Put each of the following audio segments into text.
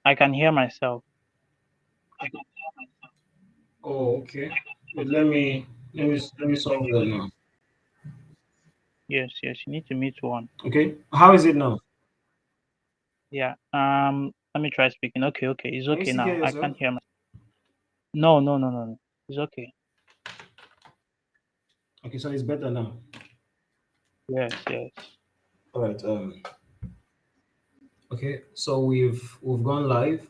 I can hear myself. Oh, okay. Wait, let me solve that now. Yes, yes. You need to mute one. Okay. How is it now? Yeah. Let me try speaking. Okay, okay. It's Can you okay still hear now. I yourself? can't hear myself. No, no, no, no, no. It's okay. Okay, so it's better now. Yes, yes. All right. Okay, so we've gone live.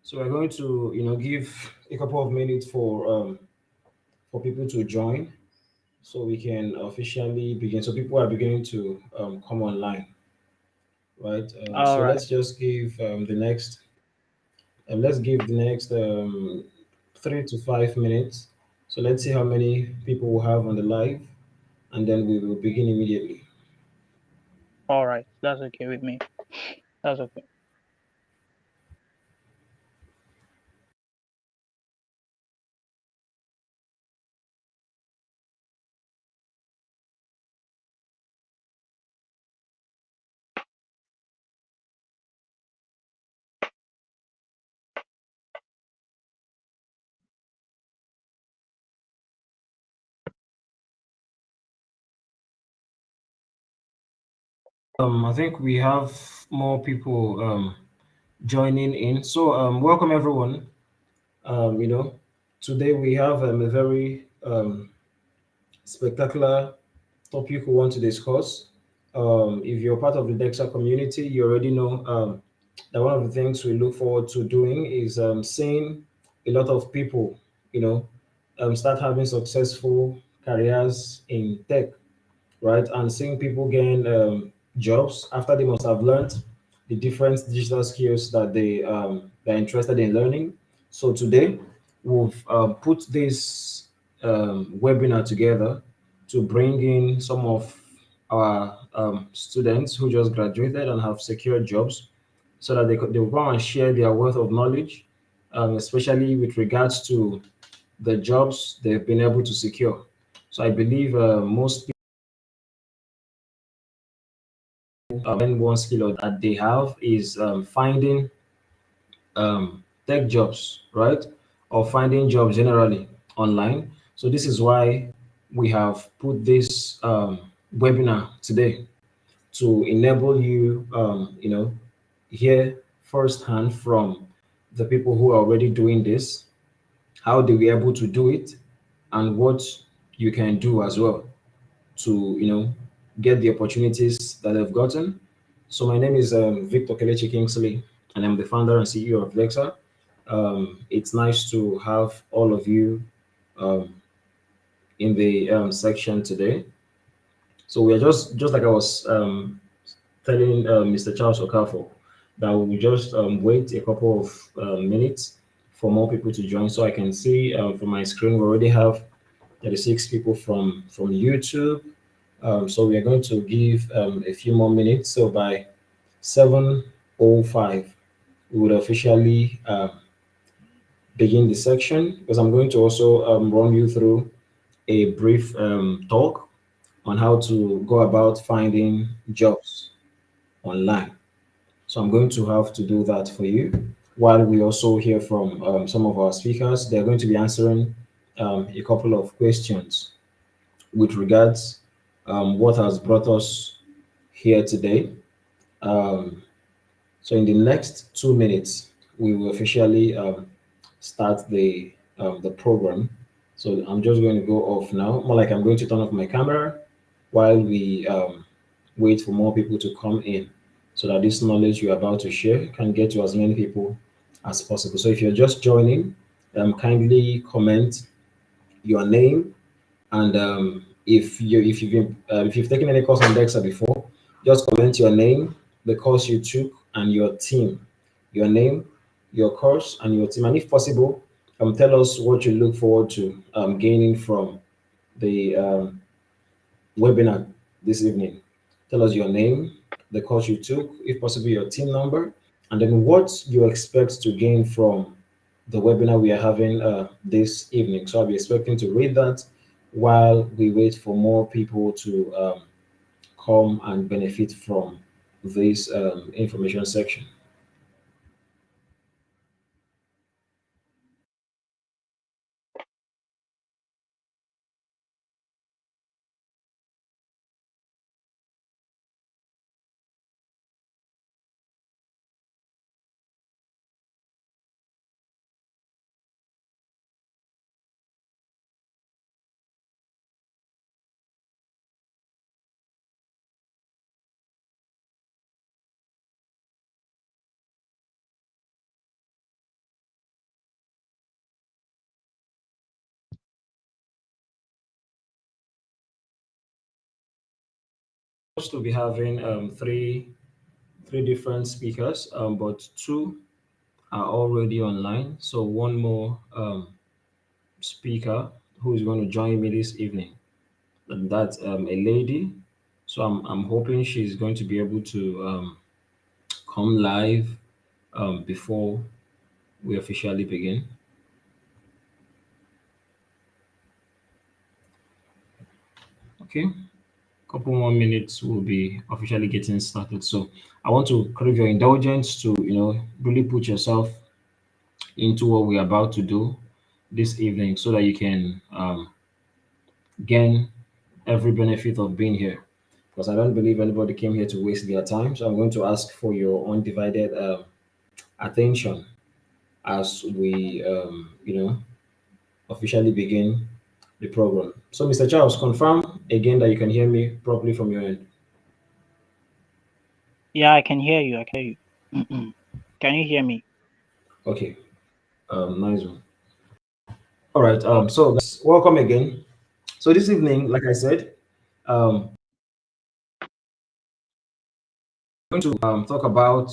So we're going to give a couple of minutes for people to join, so we can officially begin. So people are beginning to come online, right? All So right. let's give the next 3 to 5 minutes. So let's see how many people we have on the live, and then we will begin immediately. All right. That's okay with me. That's okay. I think we have more people joining in. So welcome everyone. Um, you know, Today we have a very spectacular topic we want to discuss. If you're part of the DEXA community, you already know that one of the things we look forward to doing is seeing a lot of people, start having successful careers in tech, right? And seeing people gain jobs after they must have learned the different digital skills that they're interested in learning. So today we've put this webinar together to bring in some of our students who just graduated and have secured jobs, so that they will come and share their wealth of knowledge, especially with regards to the jobs they've been able to secure. So I believe most and one skill that they have is finding tech jobs, right? Or finding jobs generally online. So this is why we have put this webinar today to enable you, hear firsthand from the people who are already doing this, how they were able to do it, and what you can do as well to get the opportunities that they've gotten. So my name is Victor Kelechi Kingsley, and I'm the founder and CEO of DEXA. It's nice to have all of you um, in the section today. So we are just like I was telling Mr. Charles Okafor, that we will just wait a couple of minutes for more people to join. So I can see from my screen we already have 36 people from YouTube. So we are going to give a few more minutes. So by 7:05, we would officially begin the section, because I'm going to also run you through a brief talk on how to go about finding jobs online. So I'm going to have to do that for you while we also hear from some of our speakers. They're going to be answering a couple of questions with regards what has brought us here today. Um, so in the next 2 minutes, we will officially start the program. So I'm just going to go off now. More like I'm going to turn off my camera while we wait for more people to come in, so that this knowledge you're about to share can get to as many people as possible. So if you're just joining, kindly comment your name, and if you've taken any course on DEXA before, just comment your name, the course you took, and your team. Your name, your course, and your team. And if possible, tell us what you look forward to gaining from the webinar this evening. Tell us your name, the course you took, if possible, your team number, and then what you expect to gain from the webinar we are having this evening. So I'll be expecting to read that while we wait for more people to come and benefit from this information section. supposed to be having three different speakers, but two are already online. So one more speaker who is going to join me this evening, and that's a lady. So I'm hoping she's going to be able to come live before we officially begin. Okay, couple more minutes we'll be officially getting started. So I want to crave your indulgence to really put yourself into what we're about to do this evening so that you can gain every benefit of being here, because I don't believe anybody came here to waste their time. So I'm going to ask for your undivided attention as we officially begin the program. So Mr. Charles, confirm again that you can hear me properly from your end. Yeah, I can hear you. I can hear you. Can you hear me? Okay, nice one. All right. Okay. So guys, welcome again. So this evening, like I said, I'm going to talk about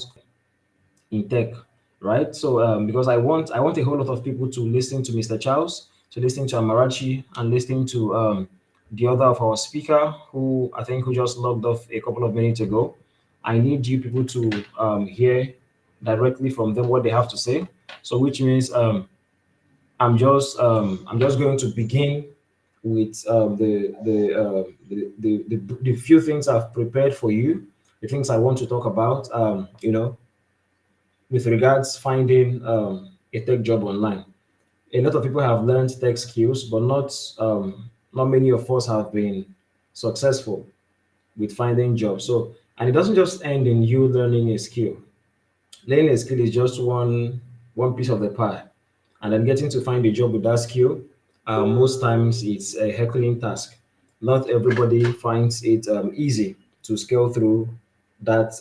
in tech, right? So because I want a whole lot of people to listen to Mr. Charles, to listen to Amarachi, and listen to the other of our speaker who I think who just logged off a couple of minutes ago. I need you people to hear directly from them what they have to say. So which means I'm just going to begin with the few things I've prepared for you, the things I want to talk about. With regards finding a tech job online. A lot of people have learned tech skills, but not many of us have been successful with finding jobs. So, and it doesn't just end in you learning a skill. Learning a skill is just one piece of the pie, and then getting to find a job with that skill, most times it's a heckling task. Not everybody finds it easy to scale through that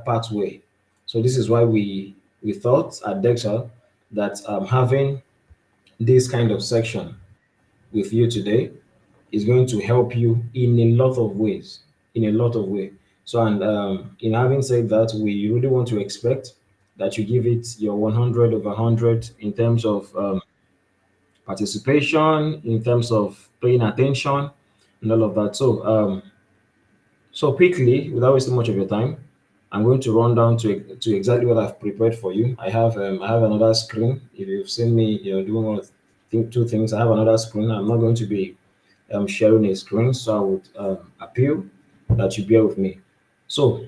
pathway. So this is why we thought at DEXA that having this kind of section with you today is going to help you in a lot of ways. In a lot of ways. So, and in having said that, we really want to expect that you give it your 100 over 100 in terms of participation, in terms of paying attention, and all of that. So quickly, without wasting much of your time, I'm going to run down to exactly what I've prepared for you. I have another screen. If you've seen me, doing two things. I have another screen. I'm not going to be sharing a screen, so I would appeal that you bear with me. So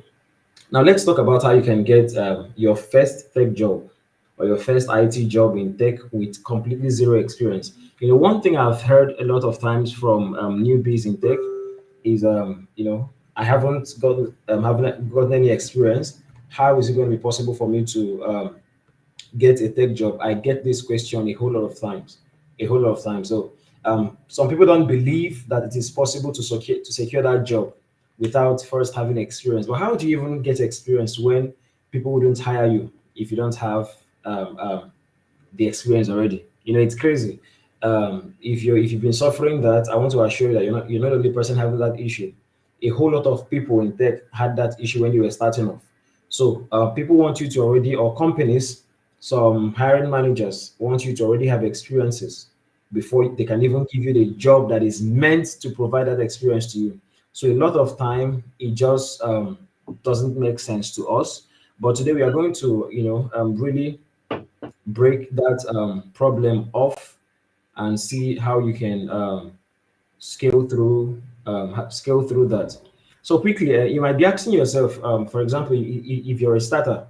now let's talk about how you can get your first tech job or your first IT job in tech with completely zero experience. One thing I've heard a lot of times from newbies in tech is, I haven't gotten any experience. How is it going to be possible for me to get a tech job? I get this question a whole lot of times, a whole lot of times. So some people don't believe that it is possible to secure that job without first having experience. But how do you even get experience when people wouldn't hire you if you don't have the experience already? It's crazy. If you've been suffering that, I want to assure you that you're not the only person having that issue. A whole lot of people in tech had that issue when you were starting off. So people want you to already, or companies, some hiring managers want you to already have experiences before they can even give you the job that is meant to provide that experience to you. So a lot of time it just doesn't make sense to us. But today we are going to, really break that problem off and see how you can scale through that. So quickly, you might be asking yourself, for example, if you're a starter,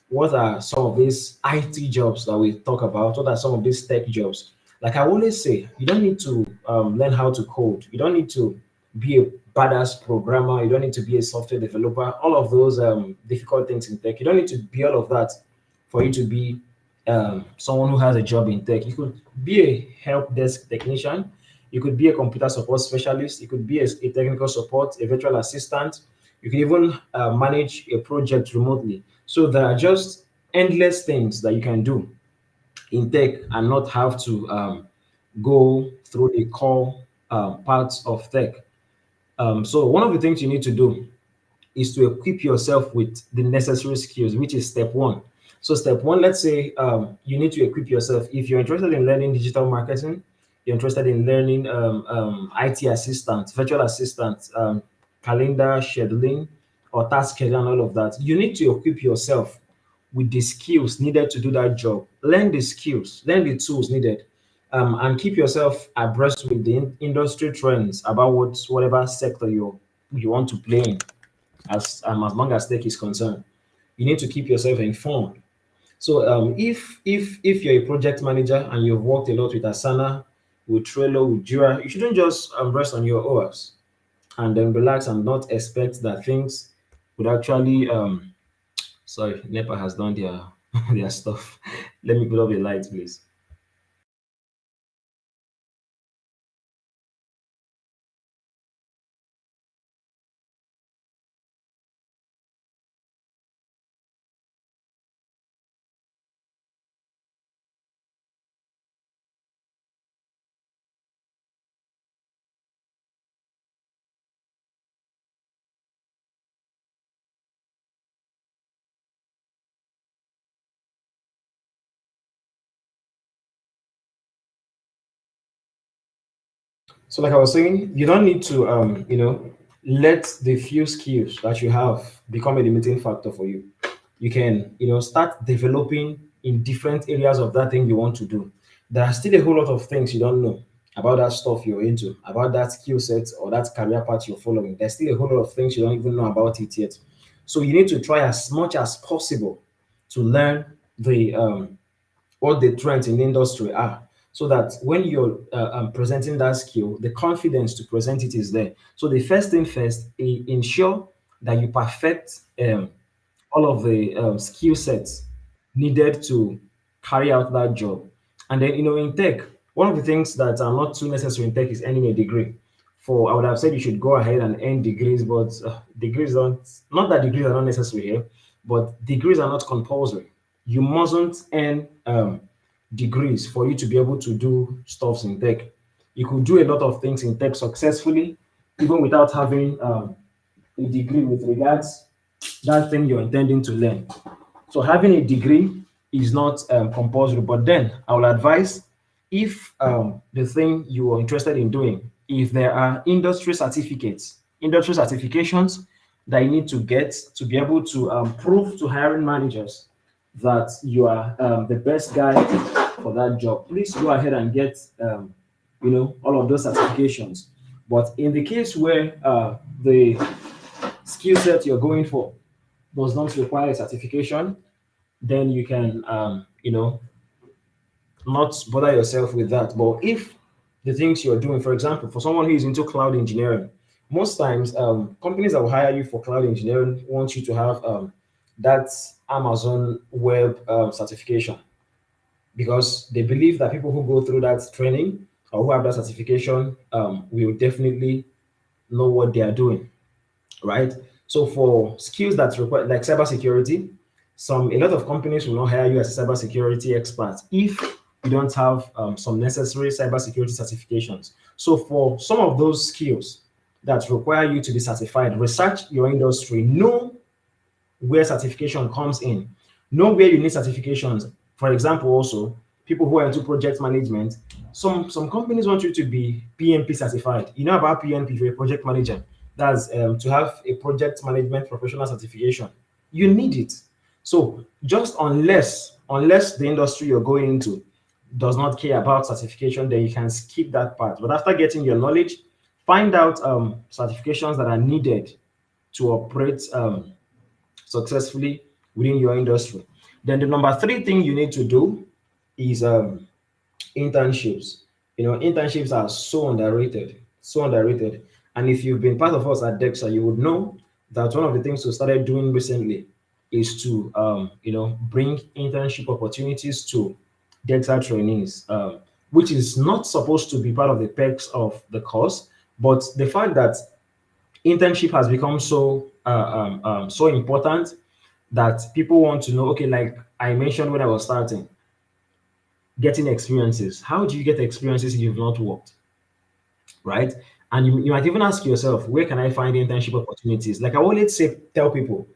what are some of these IT jobs that we talk about? What are some of these tech jobs? Like I always say, you don't need to learn how to code. You don't need to be a badass programmer. You don't need to be a software developer. All of those difficult things in tech. You don't need to be all of that for you to be someone who has a job in tech. You could be a help desk technician. You could be a computer support specialist. You could be a technical support, a virtual assistant. You can even manage a project remotely. So there are just endless things that you can do in tech and not have to go through the core parts of tech. So one of the things you need to do is to equip yourself with the necessary skills, which is step one. So, step one, let's say you need to equip yourself. If you're interested in learning digital marketing, you're interested in learning IT assistant, virtual assistant, calendar scheduling, or task scheduling, and all of that, you need to equip yourself with the skills needed to do that job. Learn the skills, learn the tools needed, and keep yourself abreast with the industry trends about whatever sector you want to play in as long as tech is concerned. You need to keep yourself informed. So if you're a project manager and you've worked a lot with Asana, with Trello, with Jira, you shouldn't just rest on your hours and then relax and not expect that things would actually sorry, NEPA has done their their stuff. Let me put up a light, please. So, like I was saying, you don't need to, let the few skills that you have become a limiting factor for you. You can, start developing in different areas of that thing you want to do. There are still a whole lot of things you don't know about that stuff you're into, about that skill set or that career path you're following. There's still a whole lot of things you don't even know about it yet. So you need to try as much as possible to learn the what the trends in the industry are, so that when you're presenting that skill, the confidence to present it is there. So the first thing first, ensure that you perfect all of the skill sets needed to carry out that job. And then, in tech, one of the things that are not too necessary in tech is earning a degree. I would have said you should go ahead and earn degrees, but degrees don't, not that degrees are not necessary here, but degrees are not compulsory. You mustn't earn degrees for you to be able to do stuffs in tech. You could do a lot of things in tech successfully, even without having a degree with regards that thing you're intending to learn. So having a degree is not compulsory, but then I will advise, if the thing you are interested in doing, if there are industry certifications that you need to get to be able to prove to hiring managers that you are the best guy for that job, please go ahead and get all of those certifications. But in the case where the skill set you're going for does not require a certification, then you can, not bother yourself with that. But if the things you're doing, for example, for someone who is into cloud engineering, most times companies that will hire you for cloud engineering want you to have that Amazon web certification, because they believe that people who go through that training or who have that certification will definitely know what they are doing, right? So for skills that require, like cybersecurity, a lot of companies will not hire you as a cybersecurity expert if you don't have some necessary cybersecurity certifications. So for some of those skills that require you to be certified, research your industry, know where certification comes in. Know where you need certifications. For example, also people who are into project management, some companies want you to be PMP certified. You know about PMP for a project manager. That's to have a project management professional certification. You need it. So just unless the industry you're going into does not care about certification, then you can skip that part. But after getting your knowledge, find out certifications that are needed to operate successfully within your industry. Then the number three thing you need to do is internships. Internships are so underrated, so underrated. And if you've been part of us at DEXA, you would know that one of the things we started doing recently is to, bring internship opportunities to DEXA trainees, which is not supposed to be part of the perks of the course, but the fact that internship has become so important that people want to know, okay, like I mentioned when I was starting, getting experiences. How do you get experiences if you've not worked, right? And you might even ask yourself, where can I find internship opportunities? Like I always say, tell people,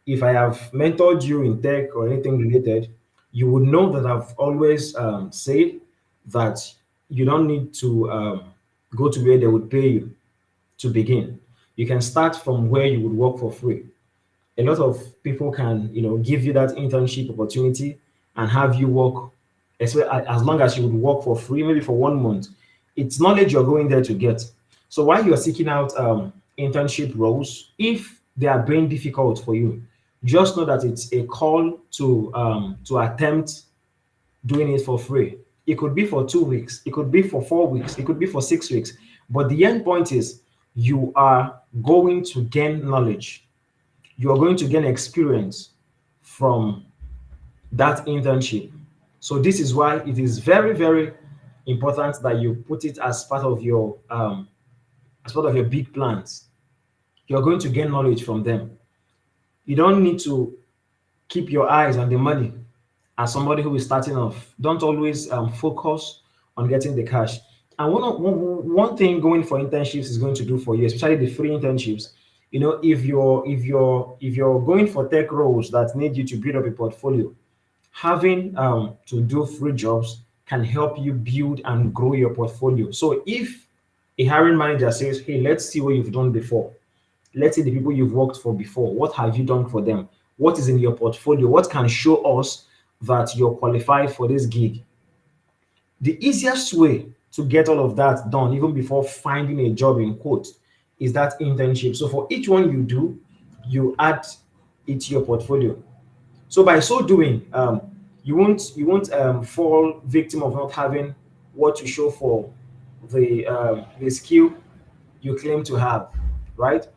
if I have mentored you in tech or anything related, you would know that I've always said that you don't need to go to where they would pay you to begin. You can start from where you would work for free. A lot of people can, give you that internship opportunity and have you work as long as you would work for free, maybe for 1 month. It's knowledge you're going there to get. So while you're seeking out internship roles, if they are being difficult for you, just know that it's a call to attempt doing it for free. It could be for 2 weeks, it could be for 4 weeks, it could be for 6 weeks. But the end point is you are going to gain knowledge, you are going to gain experience from that internship. So this is why it is very, very important that you put it as part of your big plans. You're going to gain knowledge from them. You don't need to keep your eyes on the money. As somebody who is starting off, don't always focus on getting the cash. And one thing going for internships is going to do for you, especially the free internships. If you're going for tech roles that need you to build up a portfolio, having to do free jobs can help you build and grow your portfolio. So if a hiring manager says, "Hey, let's see what you've done before. Let's see the people you've worked for before. What have you done for them? What is in your portfolio? What can show us that you're qualified for this gig?" The easiest way to get all of that done, even before finding a job in quote, is that internship. So for each one you do, you add it to your portfolio. So by so doing, you won't fall victim of not having what to show for the skill you claim to have, right?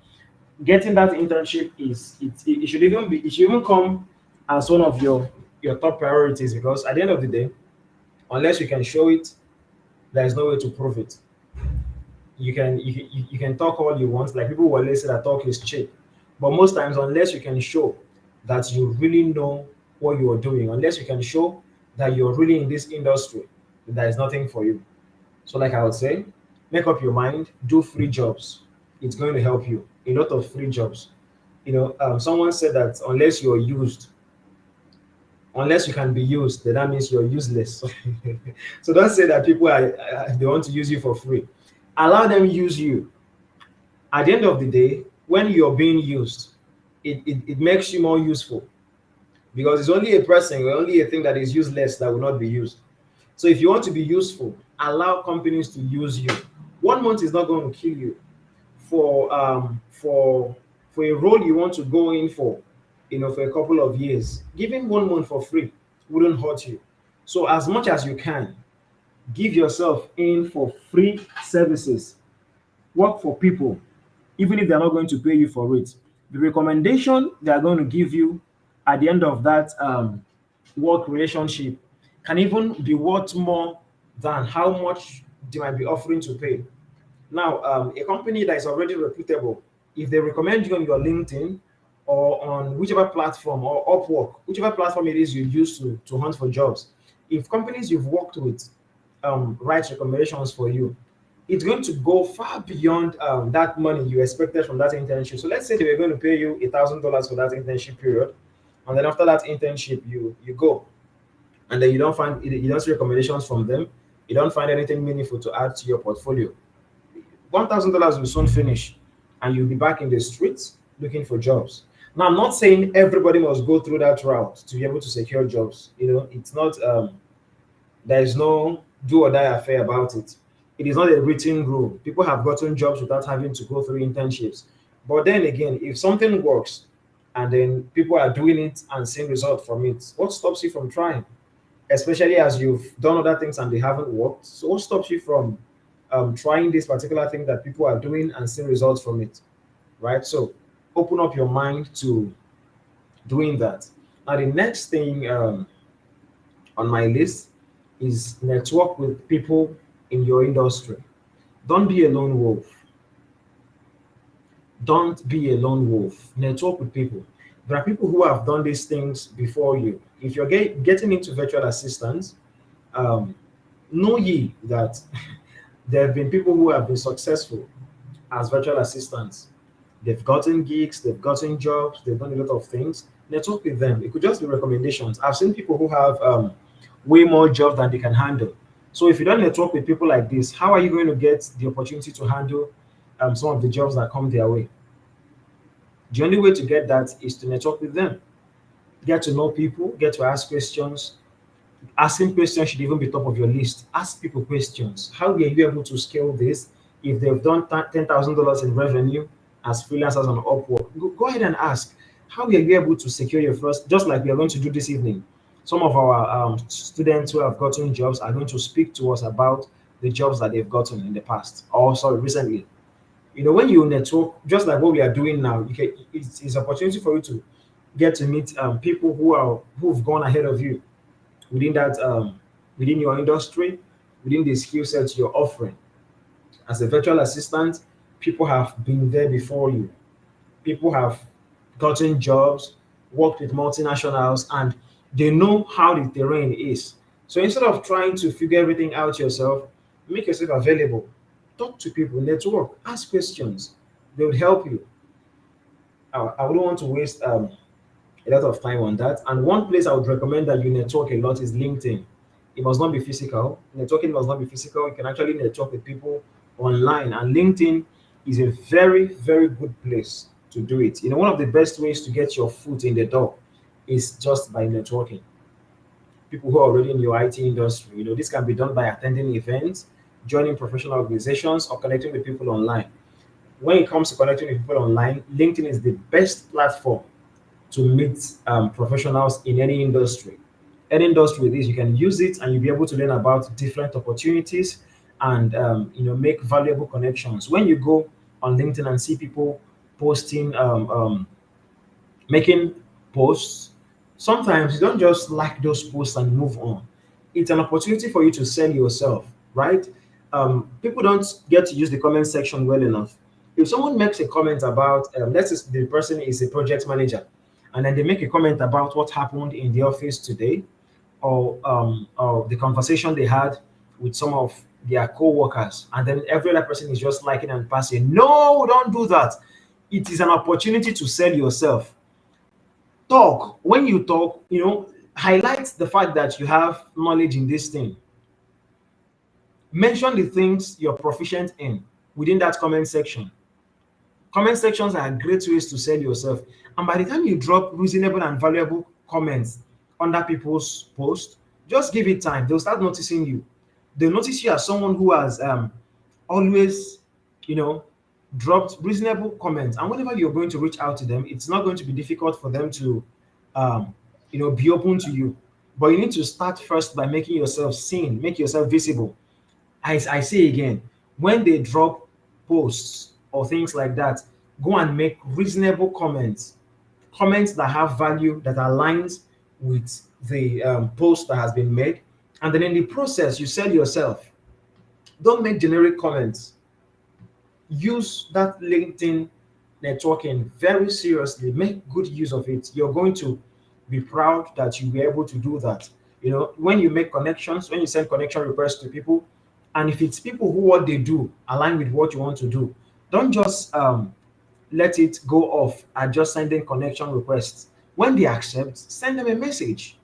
Getting that internship it should even come as one of your top priorities, because at the end of the day, unless you can show it, there is no way to prove it. You can talk all you want, like people will always say that talk is cheap, but most times, unless you can show that you really know what you are doing, unless you can show that you're really in this industry, there is nothing for you. So like I would say, make up your mind, do free jobs. It's going to help you. A lot of free jobs. Someone said that unless you can be used, then that means you're useless. So don't say that people they want to use you for free. Allow them use you. At the end of the day, when you're being used, it makes you more useful, because it's only a person or only a thing that is useless that will not be used. So if you want to be useful, allow companies to use you. 1 month is not going to kill you. For a role you want to go in for, for a couple of years, giving 1 month for free wouldn't hurt you. So as much as you can, give yourself in for free services. Work for people, even if they're not going to pay you for it. The recommendation they are going to give you at the end of that work relationship can even be worth more than how much they might be offering to pay. Now, a company that is already reputable, if they recommend you on your LinkedIn or on whichever platform, or Upwork, whichever platform it is you use to hunt for jobs, if companies you've worked with write recommendations for you, it's going to go far beyond that money you expected from that internship. So let's say they were going to pay you $1,000 for that internship period, and then after that internship, you go, and then you don't see recommendations from them, you don't find anything meaningful to add to your portfolio. $1,000 will soon finish, and you'll be back in the streets looking for jobs. Now, I'm not saying everybody must go through that route to be able to secure jobs. It's not. There is no do or die affair about it. It is not a written rule. People have gotten jobs without having to go through internships. But then again, if something works and then people are doing it and seeing results from it, what stops you from trying? Especially as you've done other things and they haven't worked. So what stops you from trying this particular thing that people are doing and seeing results from it, right? So open up your mind to doing that. Now, the next thing on my list is network with people in your industry. Don't be a lone wolf. Don't be a lone wolf. Network with people. There are people who have done these things before you. If you're getting into virtual assistance, um, know ye that there have been people who have been successful as virtual assistants. They've gotten gigs, they've gotten jobs, they've done a lot of things. Network with them. It could just be recommendations. I've seen people who have way more jobs than they can handle. So if you don't network with people like this, how are you going to get the opportunity to handle some of the jobs that come their way? The only way to get that is to network with them, get to know people, get to ask questions. Asking questions should even be top of your list. Ask people questions. How were you able to scale this? If they've done $10,000 in revenue as freelancers on Upwork, go ahead and ask. How were you able to secure your first? Just like we are going to do this evening. Some of our students who have gotten jobs are going to speak to us about the jobs that they've gotten in the past, or sorry, recently. When you network, just like what we are doing now, it's opportunity for you to get to meet people who've gone ahead of you within that within your industry, within the skill sets you're offering. As a virtual assistant, people have been there before you. People have gotten jobs, worked with multinationals, and they know how the terrain is. So instead of trying to figure everything out yourself, make yourself available. Talk to people, network, ask questions. They would help you. I wouldn't want to waste a lot of time on that. And one place I would recommend that you network a lot is LinkedIn. It must not be physical. Networking must not be physical. You can actually network with people online. And LinkedIn is a very, very good place to do it. One of the best ways to get your foot in the door is just by networking. People who are already in your IT industry. This can be done by attending events, joining professional organizations, or connecting with people online. When it comes to connecting with people online, LinkedIn is the best platform to meet professionals in any industry. Any industry with this, you can use it and you'll be able to learn about different opportunities and make valuable connections. When you go on LinkedIn and see people posting, making posts, sometimes you don't just like those posts and move on. It's an opportunity for you to sell yourself, right? People don't get to use the comment section well enough. If someone makes a comment about, let's say the person is a project manager, and then they make a comment about what happened in the office today, or the conversation they had with some of their co-workers, and then every other person is just liking and passing. No, don't do that. It is an opportunity to sell yourself. Talk. When you talk, highlight the fact that you have knowledge in this thing. Mention the things you're proficient in within that comment section. Comment sections are great ways to sell yourself. And by the time you drop reasonable and valuable comments under people's posts, just give it time. They'll start noticing you. They'll notice you as someone who has always, you know, dropped reasonable comments. And whenever you're going to reach out to them, it's not going to be difficult for them to, be open to you. But you need to start first by making yourself seen, make yourself visible. I say again, when they drop posts or things like that, go and make reasonable comments, comments that have value, that aligns with the post that has been made. And then in the process, you sell yourself. Don't make generic comments. Use that LinkedIn networking very seriously. Make good use of it. You're going to be proud that you were able to do that. When you make connections, when you send connection requests to people, and if it's people who what they do align with what you want to do, don't just let it go off at just sending connection requests. When they accept, send them a message.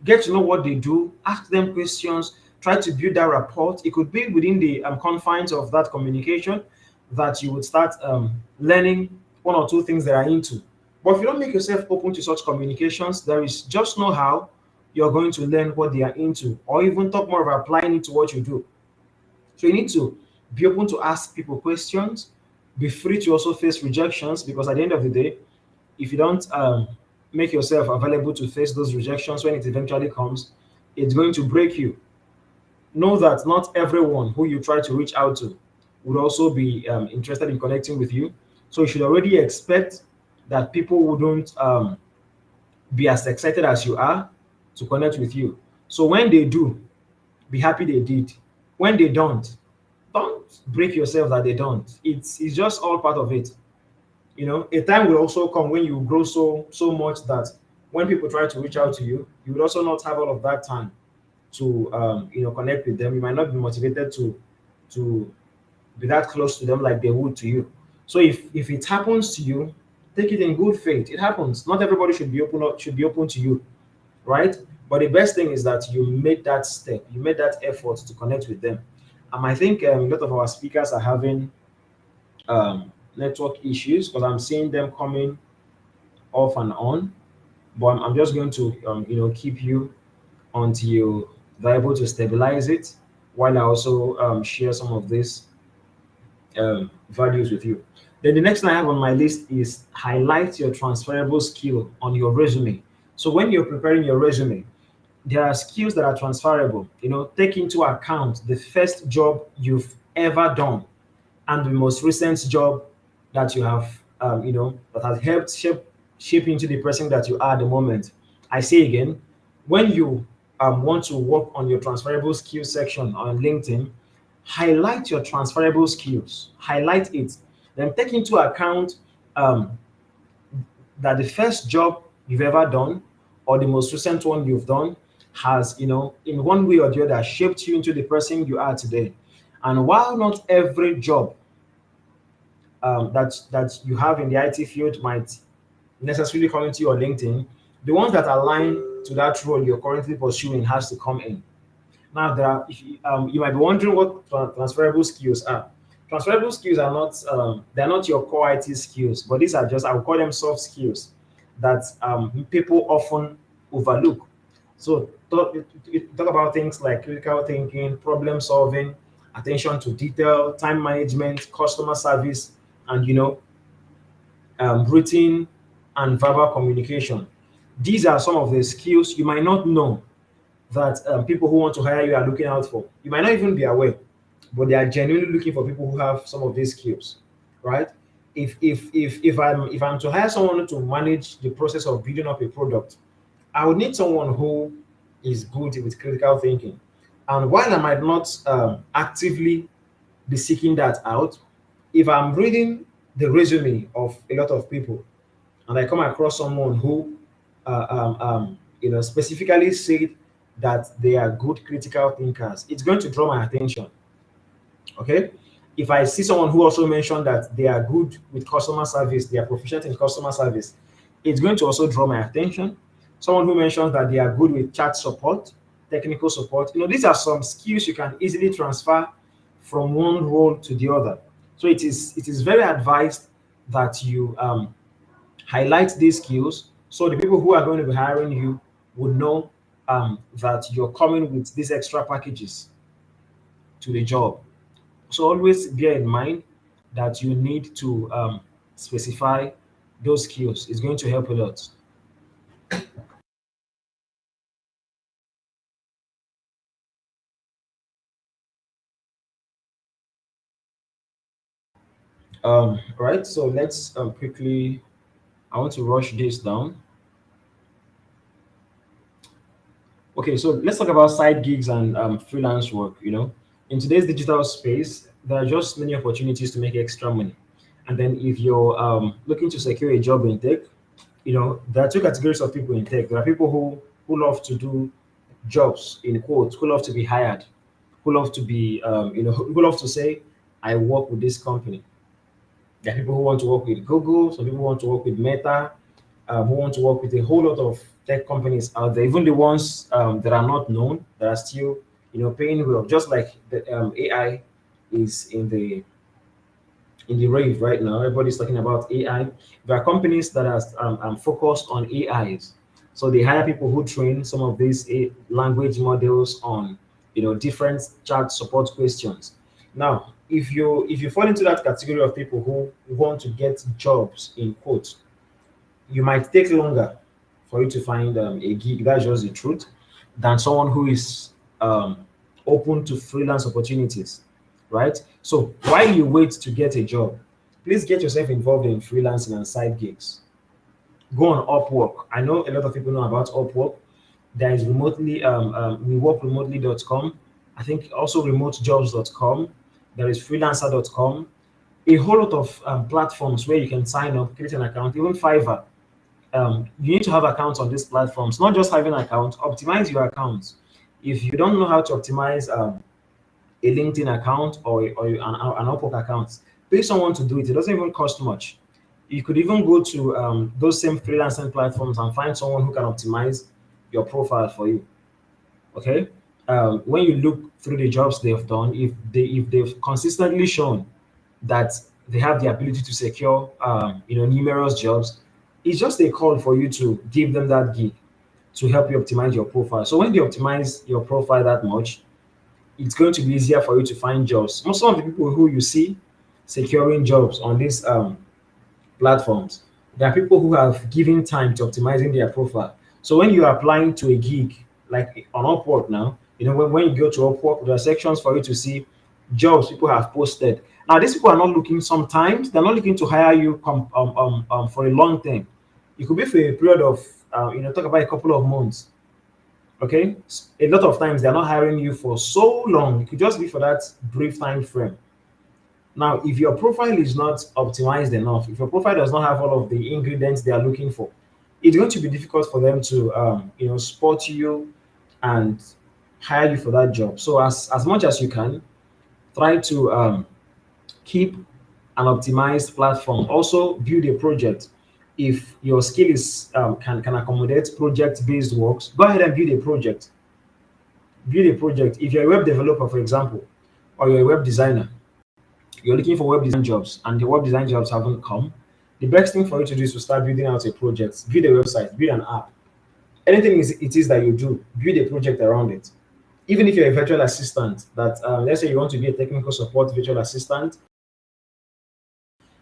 Get to know what they do, ask them questions, try to build that rapport. It could be within the confines of that communication that you would start learning one or two things they are into. But if you don't make yourself open to such communications, there is just no how you're going to learn what they are into, or even talk more of applying it to what you do. So you need to be open to ask people questions, be free to also face rejections, because at the end of the day, if you don't make yourself available to face those rejections when it eventually comes, it's going to break you. Know that not everyone who you try to reach out to would also be interested in connecting with you. So you should already expect that people wouldn't be as excited as you are to connect with you. So when they do, be happy they did. When they don't break yourself that they don't. It's just all part of it. A time will also come when you grow so much that when people try to reach out to you, you will also not have all of that time to connect with them. You might not be motivated to be that close to them like they would to you. So if it happens to you, take it in good faith. It happens. Not everybody should be open to you, right? But the best thing is that you made that step, you made that effort to connect with them. I think a lot of our speakers are having network issues because I'm seeing them coming off and on. But I'm just going to keep you until they're able to stabilize it, while I also share some of these values with you. Then the next thing I have on my list is highlight your transferable skill on your resume. So when you're preparing your resume, there are skills that are transferable. Take into account the first job you've ever done and the most recent job that you have, that has helped shape into the person that you are at the moment. I say again, when you want to work on your transferable skills section on LinkedIn, highlight your transferable skills, highlight it. Then take into account um, that the first job you've ever done or the most recent one you've done has, in one way or the other, shaped you into the person you are today. And while not every job that you have in the IT field might necessarily come into your LinkedIn, the ones that align to that role you're currently pursuing has to come in. Now, you might be wondering what transferable skills are. Transferable skills are not they're not your core IT skills, but these are just, I would call them soft skills that people often overlook. So talk about things like critical thinking, problem solving, attention to detail, time management, customer service, and written and verbal communication. These are some of the skills you might not know that people who want to hire you are looking out for. You might not even be aware, but they are genuinely looking for people who have some of these skills, right? If I'm to hire someone to manage the process of building up a product, I would need someone who is good with critical thinking. And while I might not actively be seeking that out, if I'm reading the resume of a lot of people and I come across someone who, specifically said that they are good critical thinkers, it's going to draw my attention. Okay. If I see someone who also mentioned that they are good with customer service, they are proficient in customer service, it's going to also draw my attention. Someone who mentions that they are good with chat support, technical support, these are some skills you can easily transfer from one role to the other. So it is very advised that you highlight these skills so the people who are going to be hiring you would know that you're coming with these extra packages to the job. So always bear in mind that you need to specify those skills. It's going to help a lot. Right. So let's quickly. I want to rush this down. Okay, so let's talk about side gigs and freelance work. In today's digital space, there are just many opportunities to make extra money. And then if you're looking to secure a job in tech, there are two categories of people in tech. There are people who love to do jobs in quotes, who love to be hired, who love to be, who love to say, I work with this company. There are people who want to work with Google. Some people want to work with Meta, who want to work with a whole lot of tech companies out there, even the ones that are not known, that are still, paying well. Just like the AI is in the rave right now. Everybody's talking about AI. There are companies that are focused on AIs, so they hire people who train some of these language models on, different chat support questions. Now, if you fall into that category of people who want to get jobs in quotes, you might take longer for you to find a gig. That's just the truth. Than someone who is open to freelance opportunities, right? So while you wait to get a job, please get yourself involved in freelancing and side gigs. Go on Upwork. I know a lot of people know about Upwork. There is we work remotely.com. I think also remotejobs.com. There is freelancer.com. A whole lot of platforms where you can sign up, create an account, even Fiverr. You need to have accounts on these platforms, not just having accounts, optimize your accounts. If you don't know how to optimize a LinkedIn account or an Upwork account. Pay someone to do it. It doesn't even cost much. You could even go to those same freelancing platforms and find someone who can optimize your profile for you. Okay. When you look through the jobs they've done, if they've consistently shown that they have the ability to secure numerous jobs, it's just a call for you to give them that gig to help you optimize your profile. So when they optimize your profile that much, it's going to be easier for you to find jobs. Most of the people who you see securing jobs on these platforms, there are people who have given time to optimizing their profile. So when you're applying to a gig, like on Upwork now, when you go to Upwork, there are sections for you to see jobs people have posted. Now, these people are not looking, sometimes they're not looking to hire you for a long time. It could be for a period of, talk about a couple of months. Okay. A lot of times they're not hiring you for so long. It could just be for that brief time frame. Now, if your profile is not optimized enough, if your profile does not have all of the ingredients they are looking for, it's going to be difficult for them to, spot you and hire you for that job. So, as much as you can, try to keep an optimized platform. Also, build a project. If your skill is can accommodate project-based works, go ahead and build a project. Build a project. If you're a web developer, for example, or you're a web designer, you're looking for web design jobs and the web design jobs haven't come, the best thing for you to do is to start building out a project, build a website, build an app. Anything it is that you do, build a project around it. Even if you're a virtual assistant, that let's say you want to be a technical support virtual assistant,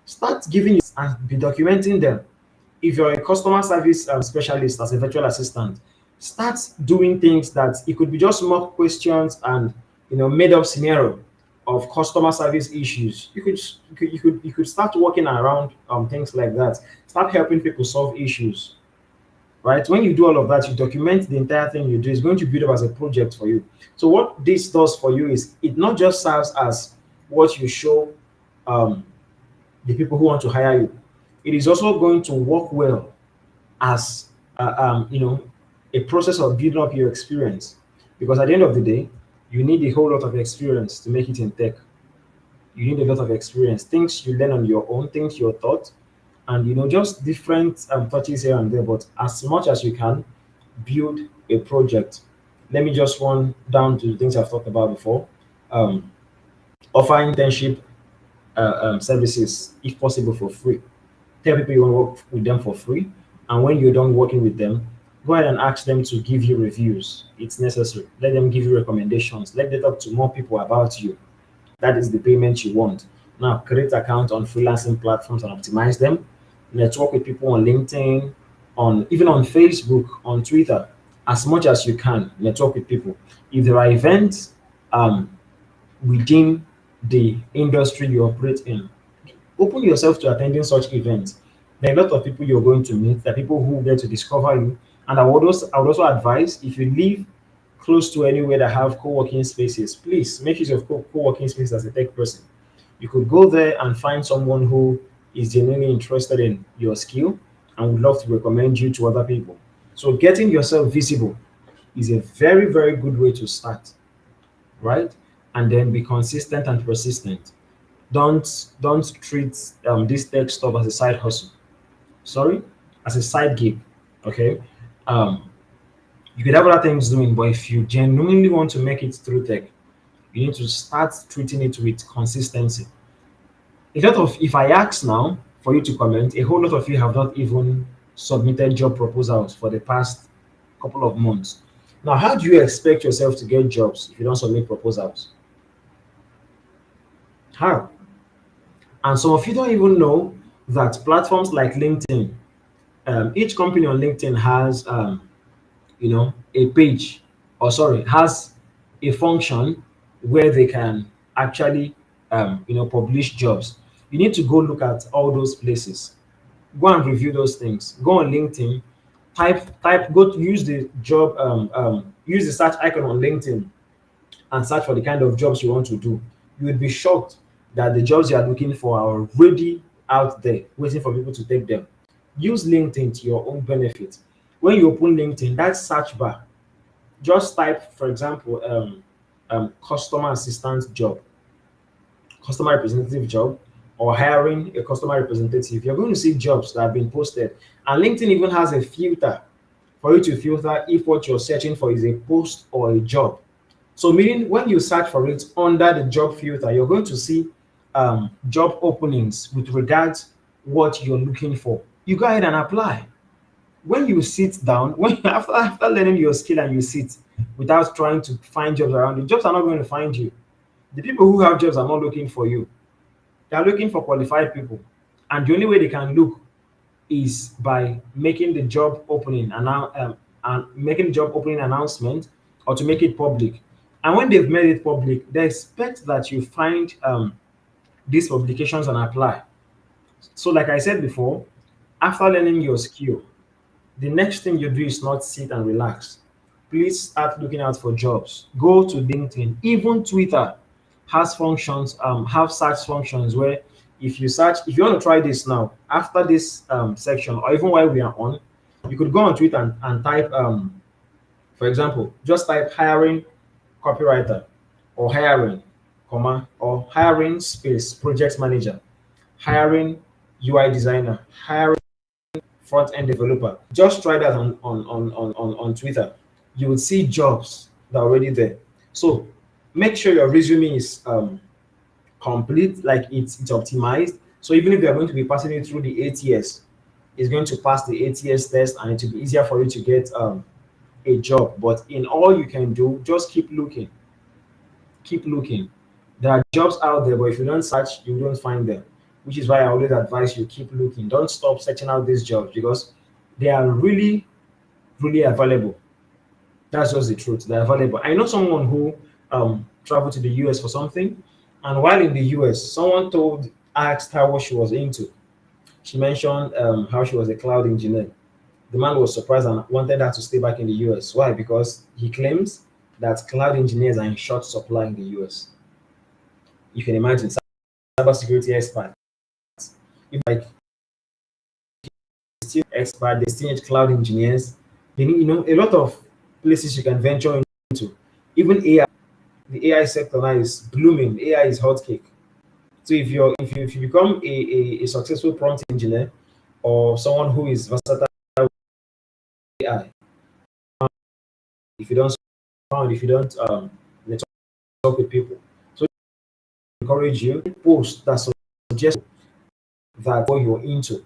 start giving and be documenting them. If you're a customer service specialist as a virtual assistant, start doing things that it could be just mock questions and made up scenario of customer service issues. You could start working around things like that. Start helping people solve issues. Right? When you do all of that, you document the entire thing you do. It's going to build up as a project for you. So what this does for you is it not just serves as what you show um, the people who want to hire you. It is also going to work well as a process of building up your experience. Because at the end of the day, you need a whole lot of experience to make it in tech. You need a lot of experience, things you learn on your own, things you're taught, and just different touches here and there. But as much as you can, build a project. Let me just run down to the things I've talked about before. Um, Offer internship services if possible for free. Tell people you want to work with them for free, and when you're done working with them, go ahead and ask them to give you reviews. It's necessary. Let them give you recommendations. Let them talk to more people about you. That is the payment you want. Now, create account on freelancing platforms and optimize them. Network with people on LinkedIn, on even on Facebook, on Twitter, as much as you can. Network with people. If there are events um, within the industry you operate in, open yourself to attending such events. There are a lot of people you're going to meet. There are people who get to discover you. And I would also advise if you live close to anywhere that have co-working spaces, please make use of co-working spaces as a tech person. You could go there and find someone who is genuinely interested in your skill and would love to recommend you to other people. So getting yourself visible is a very, very good way to start, right? And then be consistent and persistent. Don't treat this tech stuff as a side hustle. Sorry, as a side gig. Okay. Um, you could have other things doing, but if you genuinely want to make it through tech, you need to start treating it with consistency. A lot of if I ask now for you to comment, a whole lot of you have not even submitted job proposals for the past couple of months. Now, how do you expect yourself to get jobs if you don't submit proposals? How? And some of you don't even know that platforms like LinkedIn, each company on LinkedIn has, a page, or sorry, has a function where they can actually, publish jobs. You need to go look at all those places. Go and review those things. Go on LinkedIn, go to use the use the search icon on LinkedIn and search for the kind of jobs you want to do. You would be shocked that the jobs you are looking for are already out there waiting for people to take them. Use LinkedIn to your own benefit. When you open LinkedIn, that search bar, just type, for example, customer assistant job, customer representative job, or hiring a customer representative, you're going to see jobs that have been posted. And LinkedIn even has a filter for you to filter if what you're searching for is a post or a job. So, meaning when you search for it under the job filter, you're going to see job openings with regards what you're looking for. You go ahead and apply. When you sit down, when after learning your skill and you sit without trying to find jobs around you, jobs are not going to find you. The people who have jobs are not looking for you. They are looking for qualified people, and the only way they can look is by making the job opening and making the job opening announcement or to make it public. And when they've made it public, they expect that you find these publications and apply. So, like I said before, after learning your skill, the next thing you do is not sit and relax. Please start looking out for jobs. Go to LinkedIn, even Twitter has functions, have search functions where if you search, if you want to try this now, after this section, or even while we are on, you could go on Twitter and type, for example, just type hiring copywriter or hiring, comma, or hiring space project manager, hiring UI designer, hiring front end developer. Just try that on Twitter. You will see jobs that are already there. So make sure your resume is complete, like it's optimized. So even if you're going to be passing it through the ATS, it's going to pass the ATS test and it will be easier for you to get a job. But in all you can do, just keep looking, keep looking. There are jobs out there, but if you don't search, you don't find them. Which is why I always advise you keep looking. Don't stop searching out these jobs because they are really, really available. That's just the truth. They're available. I know someone who traveled to the US for something, and while in the US, someone asked her what she was into. She mentioned how she was a cloud engineer. The man was surprised and wanted her to stay back in the US. Why? Because he claims that cloud engineers are in short supply in the US. You can imagine cybersecurity experts. If like still expert, they still need cloud engineers. They need, a lot of places you can venture into. Even AI, the AI sector now is blooming. AI is hot cake. So if you become a successful prompt engineer or someone who is versatile with AI, if you don't if you don't network with people, so I encourage you post that suggest that what you're into,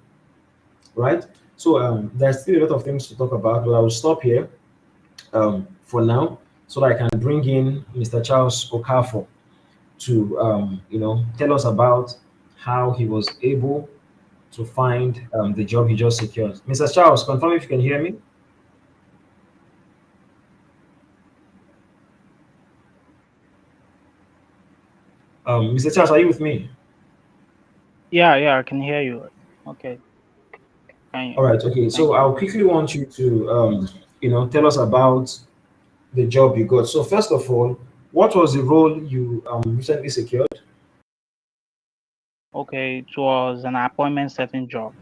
right? So there's still a lot of things to talk about, but I will stop here for now so that I can bring in Mr. Charles Okafor to tell us about how he was able to find the job he just secured. Mr. Charles, confirm if you can hear me. Mr. Charles, are you with me? Yeah, yeah, I can hear you. Okay, can you? All right. Okay. Thank So you. I'll quickly want you to tell us about the job you got. So first of all, what was the role you recently secured? Okay, it was an appointment setting job.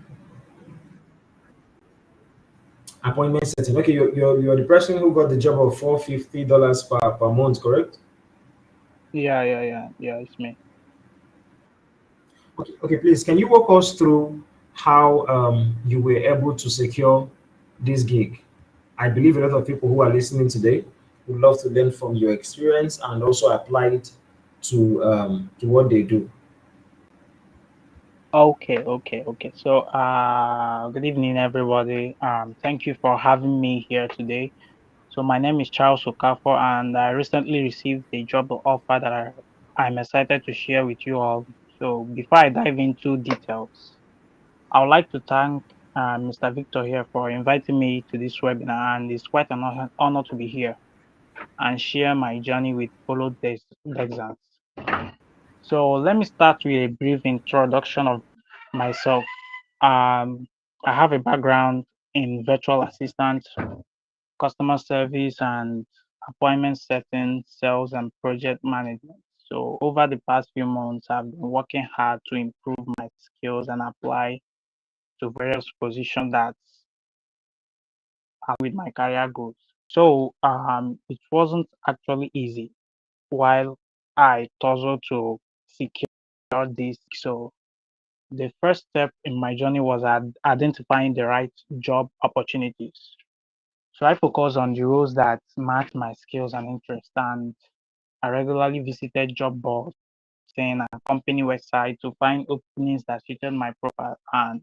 Appointment setting. Okay, you're the person who got the job of $450 per month, correct? Yeah, yeah, yeah, yeah, it's me. Okay, okay, please, can you walk us through how you were able to secure this gig? I believe a lot of people who are listening today would love to learn from your experience and also apply it to what they do. Okay, okay, okay. So, good evening, everybody. Thank you for having me here today. So, my name is Charles Okafor, and I recently received a job offer that I'm excited to share with you all. So, before I dive into details, I would like to thank Mr. Victor here for inviting me to this webinar, and it's quite an honor to be here and share my journey with fellow Texans. So let me start with a brief introduction of myself. Um, I have a background in virtual assistant, customer service, and appointment setting, sales, and project management. So over the past few months, I've been working hard to improve my skills and apply to various positions that are with my career goals. So it wasn't actually easy. while I tussle to secure this. So the first step in my journey was identifying the right job opportunities. So I focused on the roles that match my skills and interests, and I regularly visited job boards and company websites to find openings that suited my profile. And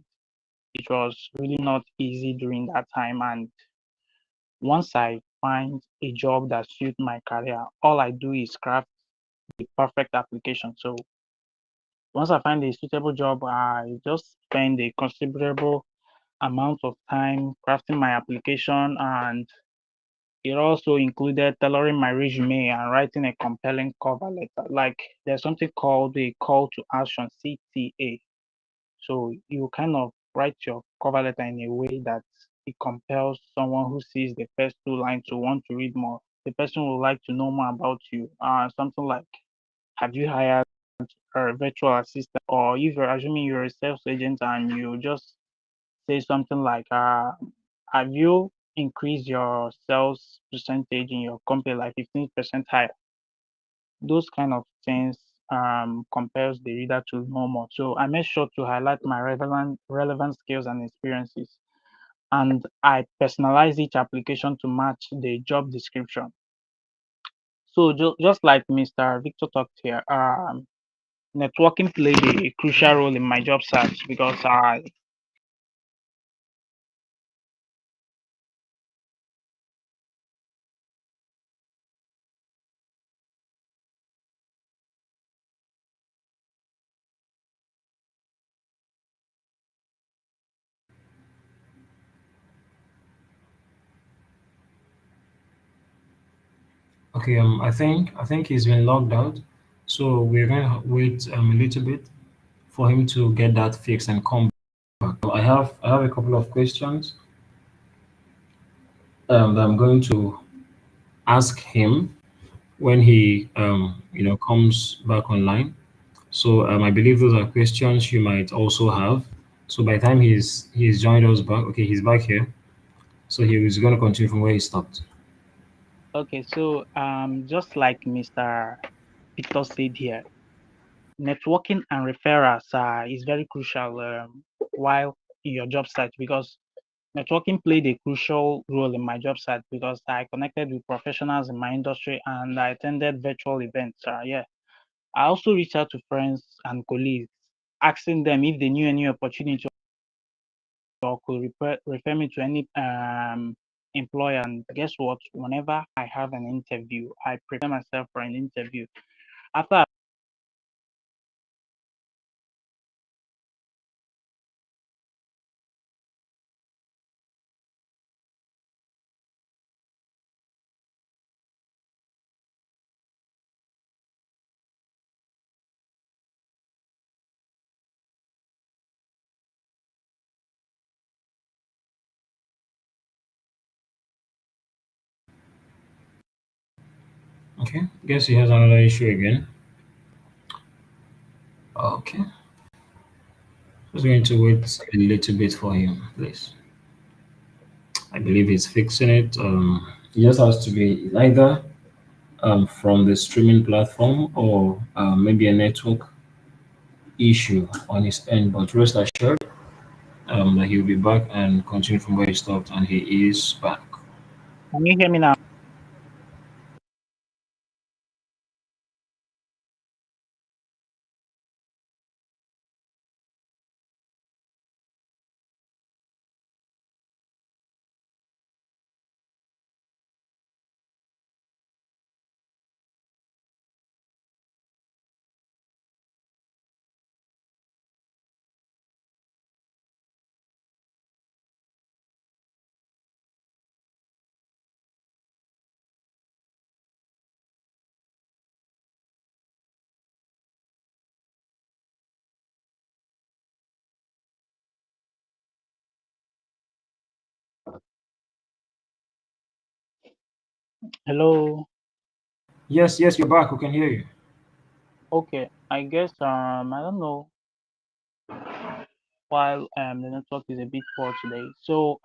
it was really not easy during that time. And once I find a job that suits my career, all I do is craft the perfect application. So once I find a suitable job, I just spend a considerable amount of time crafting my application, and it also included tailoring my resume and writing a compelling cover letter. Like there's something called a call to action CTA. So you kind of write your cover letter in a way that it compels someone who sees the first two lines to want to read more. The person would like to know more about you. Something like, have you hired a virtual assistant? Or if you're assuming you're a sales agent and you just say something like, have you increased your sales percentage in your company like 15% higher? Those kind of things compels the reader to know more. So I made sure to highlight my relevant skills and experiences, and I personalize each application to match the job description. So just like Mr. Victor talked here, networking played a crucial role in my job search because I Okay, I think he's been logged out, so we're gonna wait a little bit for him to get that fixed and come back. I have a couple of questions that I'm going to ask him when he comes back online. So I believe those are questions you might also have. So by the time he's joined us back, okay, he's back here. So he was going to continue from where he stopped. okay. So just like Mr. Victor said here, networking and referrals is very crucial while in your job search because networking played a crucial role in my job search because I connected with professionals in my industry and I attended virtual events. Yeah, I also reached out to friends and colleagues, asking them if they knew any opportunity or could refer me to any employer. And guess what? Whenever I have an interview, I prepare myself for an interview. After Okay, guess he has another issue again. Okay, just going to wait a little bit for him, please. I believe he's fixing it. It just has to be either from the streaming platform or maybe a network issue on his end. But rest assured that he'll be back and continue from where he stopped, and he is back. can you hear me now? Hello. Yes, yes, you're back. We can hear you. Okay, I guess I don't know while the network is a bit poor today. So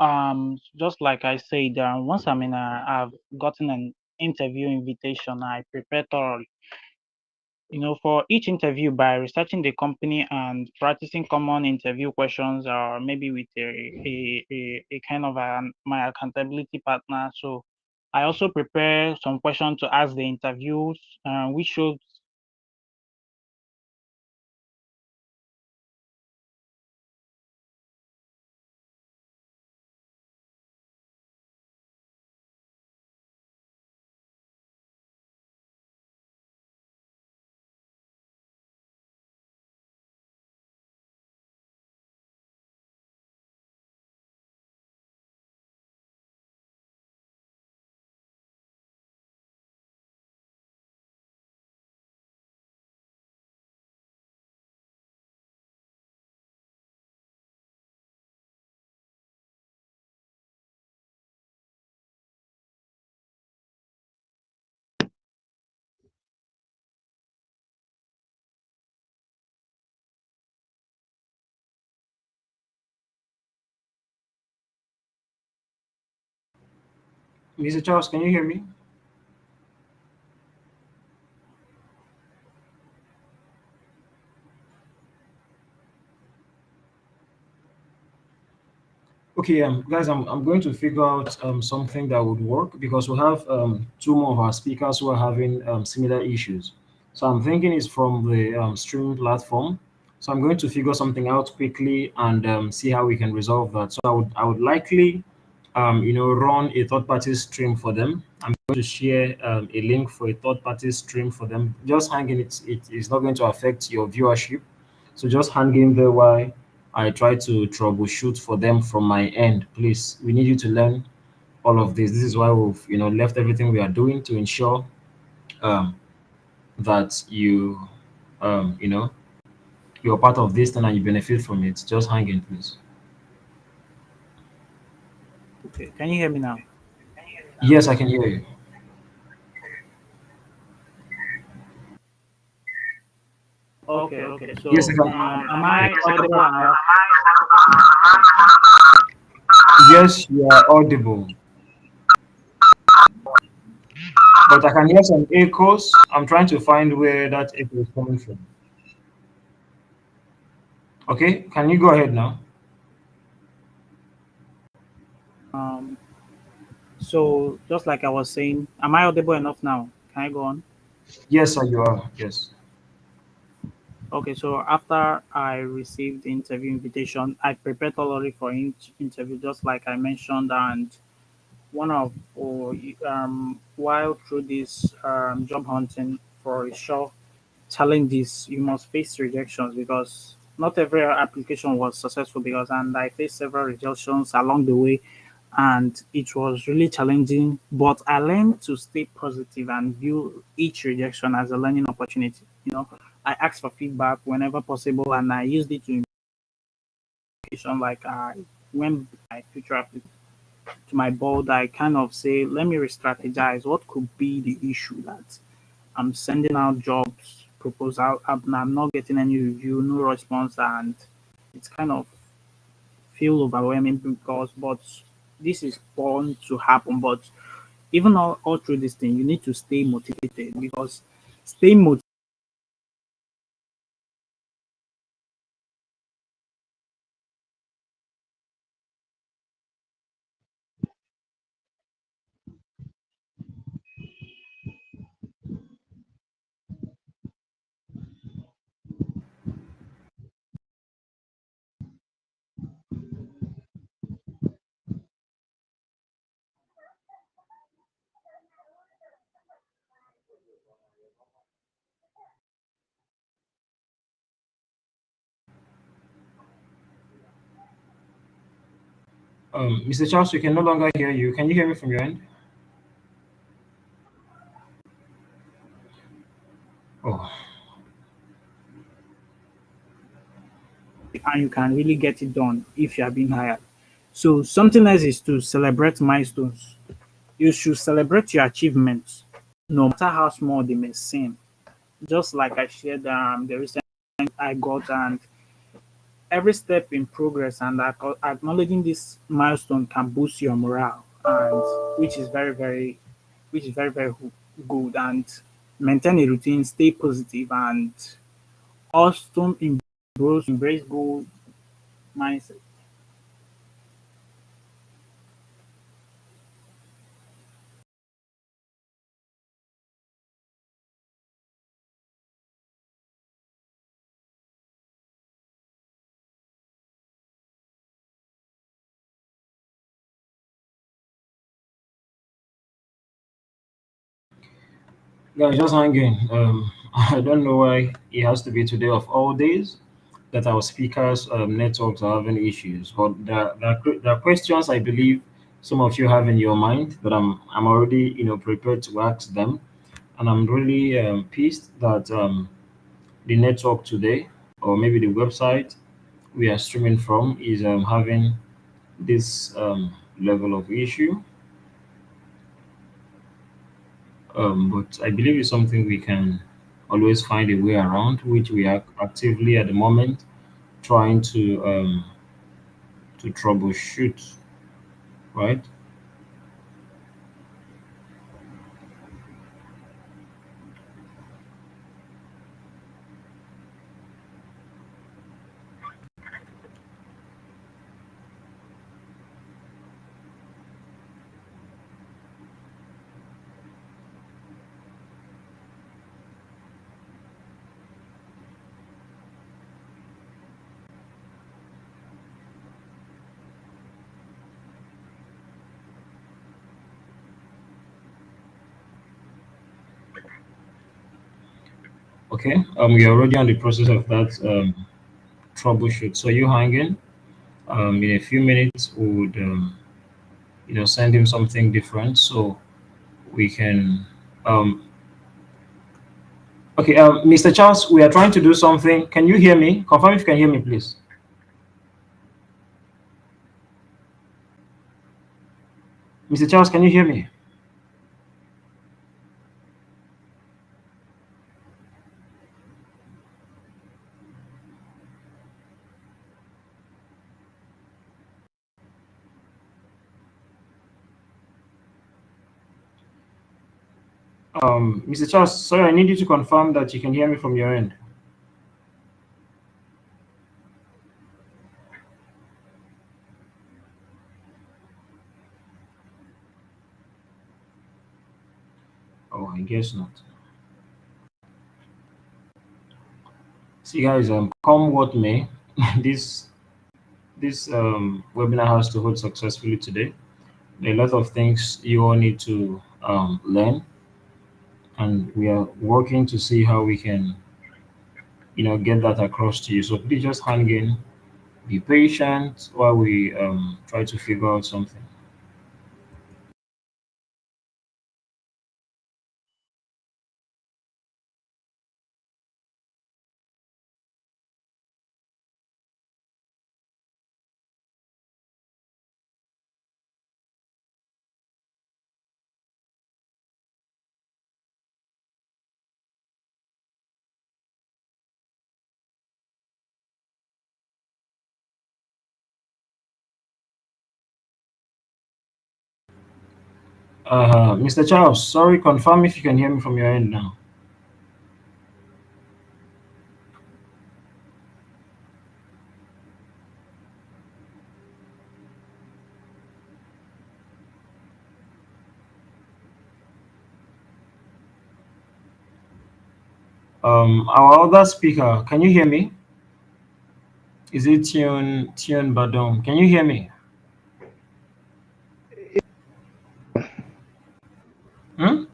just like I said, once I've gotten an interview invitation, I prepare thoroughly. For each interview by researching the company and practicing common interview questions, or maybe with a kind of my accountability partner. So I also prepare some questions to ask the interviews, which should. Mr. Charles, can you hear me? Okay, guys, I'm going to figure out something that would work because we have two more of our speakers who are having similar issues. So I'm thinking it's from the streaming platform. So I'm going to figure something out quickly and see how we can resolve that. So I would likely, run a third party stream for them. I'm going to share a link for a third party stream for them. Just hang in, it is not going to affect your viewership. So just hang in there while I try to troubleshoot for them from my end. Please, we need you to learn all of this. This is why we've left everything we are doing to ensure um, that you're part of this thing and you benefit from it. Just hang in, please. Okay, can you hear me now? Yes, I can hear you. Okay, okay. Yes, I So, can. am I audible enough? Yes, you are audible, but I can hear some echoes. I'm trying to find where that echo is coming from. Okay, can you go ahead now? Um, so just like I was saying, am I audible enough now? Can I go on? Yes, sir, you are. Yes. Okay, so after I received the interview invitation, I prepared thoroughly for interview, just like I mentioned, and one of while through this job hunting for a sure challenges, you must face rejections because not every application was successful because and I faced several rejections along the way and it was really challenging. But I learned to stay positive and view each rejection as a learning opportunity. I asked for feedback whenever possible and I used it to improve like I went my future application to my board, I kind of say, let me re-strategize. What could be the issue that I'm sending out jobs proposal, I'm not getting any review, no response, and it's kind of feel overwhelming because, but this is born to happen. But even all through this thing, you need to stay motivated because staying motivated. Mr. Charles, we can no longer hear you. Can you hear me from your end? Oh, And you can really get it done if you are being hired. So something else is to celebrate milestones. You should celebrate your achievements, no matter how small they may seem. Just like I shared the recent I got, and every step in progress and acknowledging this milestone can boost your morale, and which is very, very which is very, very good. And maintain a routine, stay positive, and also embrace goal mindset. Guys, just hanging. I don't know why it has to be today of all days that our speakers' networks are having issues. But there are questions I believe some of you have in your mind that I'm already prepared to ask them, and I'm really pissed that the network today, or maybe the website we are streaming from, is having this level of issue. But I believe it's something we can always find a way around, which we are actively at the moment trying to troubleshoot. Right? Okay. We are already on the process of that troubleshoot. So you hang in. In a few minutes, we would send him something different so we can. Um, okay. Mr. Charles, we are trying to do something. Can you hear me? Confirm if you can hear me, please. Mr. Charles, can you hear me? Mr. Charles, sorry, I need you to confirm that you can hear me from your end. Oh, I guess not. See, guys, come what may, this this webinar has to hold successfully today. There are a lot of things you all need to learn, and we are working to see how we can, get that across to you. So please just hang in, be patient while we try to figure out something. Mr. Charles, sorry, confirm if you can hear me from your end now. Our other speaker, can you hear me? Is it Tune Badom? Can you hear me? Hmm?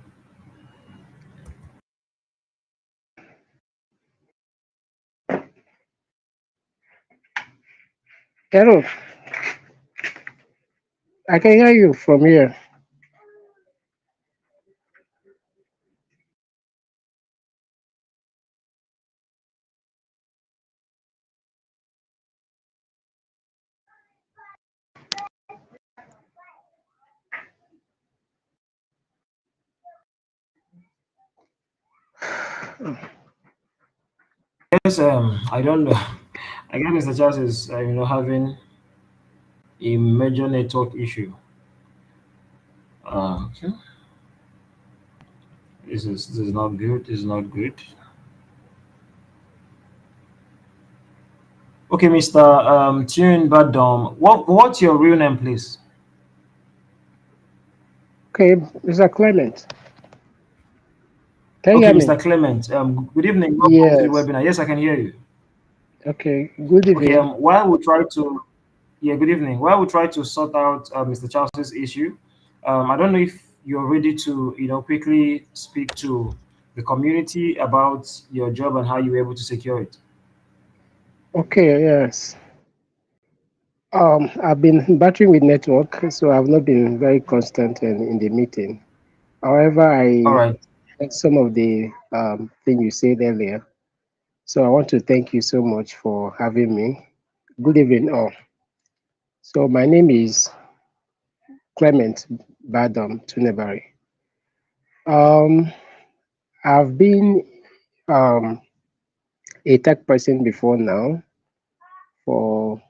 Hello, I can hear you from here. Yes, I don't know. I guess Mr. Charles is, having a major network issue. Okay. This is not good. This is not good. Okay, Mr. Tune Badom, what's your real name, please? Okay, Mr. Clement, can you Okay, hear Mr. me? Clement. Good evening. Welcome to the Yes. webinar. Yes, I can hear you. Okay, good Okay. evening. While we try to Yeah, good evening. While we try to sort out Mr. Charles's issue, I don't know if you're ready to quickly speak to the community about your job and how you were able to secure it. Okay, yes. I've been battling with network, so I've not been very constant in the meeting. However, All I right. heard some of the thing you said earlier. So I want to thank you so much for having me. Good evening, all. So my name is Clement Badam Tunebari. Um, I've been um, a tech person before now for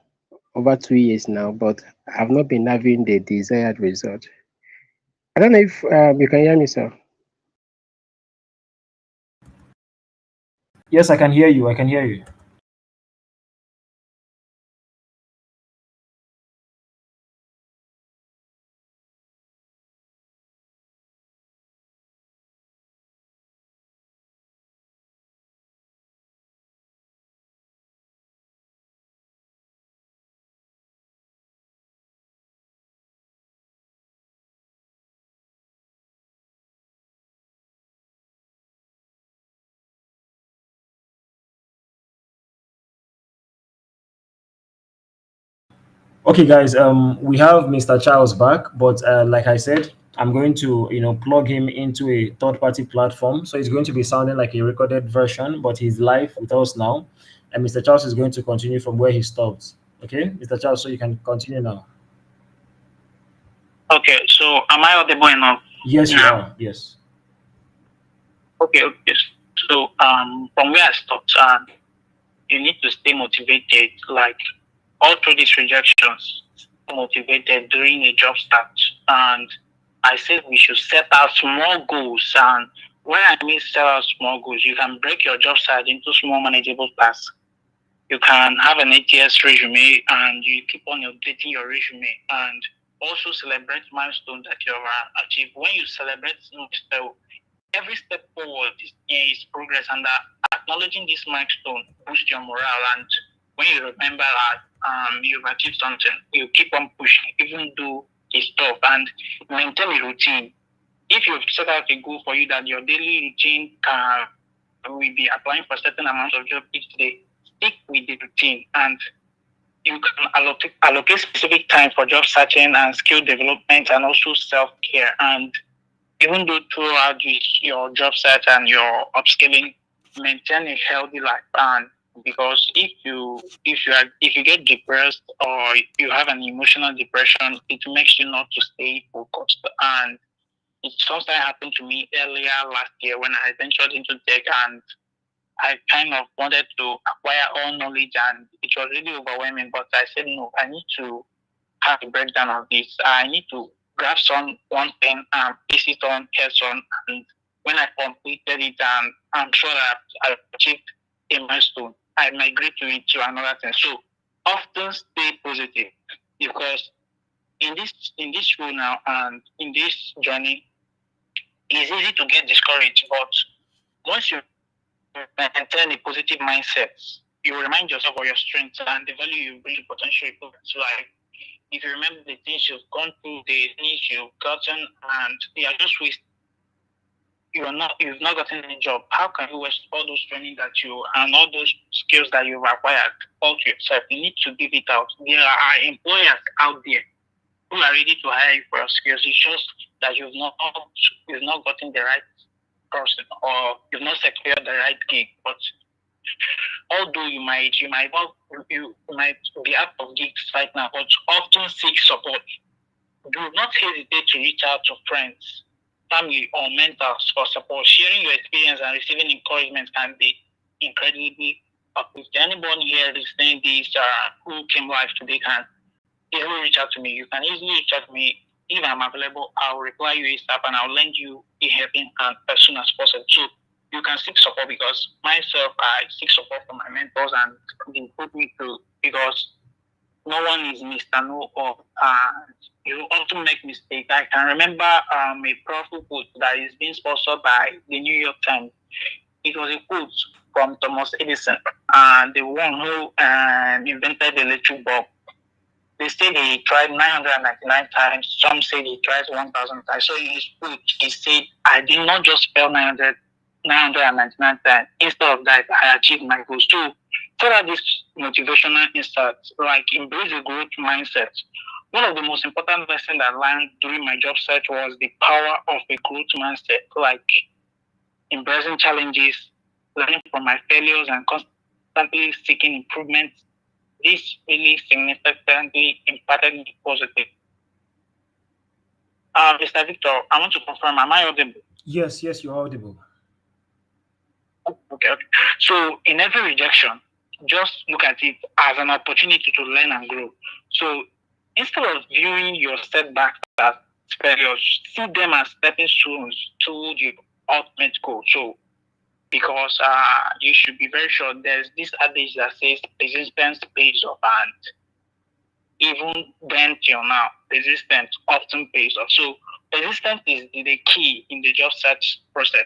over 2 years now, but I've not been having the desired result. I don't know if you can hear me, sir. Yes, I can hear you. I can hear you. Okay, guys. We have Mr. Charles back, but like I said, I'm going to plug him into a third-party platform, so it's going to be sounding like a recorded version, but he's live with us now, and Mr. Charles is going to continue from where he stopped. Okay, Mr. Charles, so you can continue now. Okay, so am I audible enough Yes, you now? are. Yes. Okay. So from where I stopped, you need to stay motivated, like all through these rejections, motivated during a job search. And I said we should set out small goals. And when I mean set out small goals, you can break your job search into small manageable tasks. You can have an ATS resume and you keep on updating your resume and also celebrate milestones that you have achieved. When you celebrate milestone, every step forward is progress, and acknowledging this milestone boosts your morale. And when you remember that you've achieved something, you keep on pushing, even though it's tough, and maintain a routine. If you've set out a goal for you that your daily routine will be applying for a certain amount of job each day, stick with the routine, and you can allocate specific time for job searching and skill development and also self care. And even though throughout your job search and your upskilling, maintain a healthy life. And because if you get depressed or you have an emotional depression, it makes you not to stay focused. And it sometimes happened to me earlier last year when I ventured into tech, and I kind of wanted to acquire all knowledge, and it was really overwhelming. But I said no, I need to have a breakdown of this. I need to grab one thing and place it on heads on, and when I completed it, and I'm sure that I achieved a milestone, I migrate to another thing. So often stay positive, because in this role now and in this journey, it's easy to get discouraged. But once you maintain a positive mindset, you remind yourself of your strengths and the value you bring to potential improvements. Like if you remember the things you've gone through, the things you've gotten, and they are just waste, you've not gotten any job. How can you waste all those training that you and all those skills that you've acquired all to yourself? You need to give it out. There are employers out there who are ready to hire you for your skills. It's just that you've not gotten the right person, or you've not secured the right gig. But although you might be out of gigs right now, but often seek support. Do not hesitate to reach out to friends, family, or mentors for support. Sharing your experience and receiving encouragement can be incredibly uplifting. Anyone here listening this who came live today can easily reach out to me. You can easily reach out to me if I'm available, I'll reply you ASAP and I'll lend you a helping hand as soon as possible. So you can seek support because myself, I seek support from my mentors and they put me through because no one is Mr. Know All. You often make mistakes. I can remember a powerful quote that is being sponsored by the New York Times. It was a quote from Thomas Edison, the one who invented the electric bulb. They say he tried 999 times. Some say he tried 1,000 times. So in his book, he said, I did not just fail 999 times. Instead of that, I achieved my goals. So, through this motivational insights, like embrace the growth mindset. One of the most important lessons I learned during my job search was the power of a growth mindset, like embracing challenges, learning from my failures, and constantly seeking improvement. This really significantly impacted me positive. Mr. Victor, I want to confirm, am I audible? Yes, yes, you're audible. Okay, okay. So in every rejection, just look at it as an opportunity to learn and grow. So instead of viewing your setbacks as failures, see them as stepping stones to the ultimate goal. So because you should be very sure there's this adage that says persistence pays off, and even then till now, persistence often pays off. So persistence is the key in the job search process.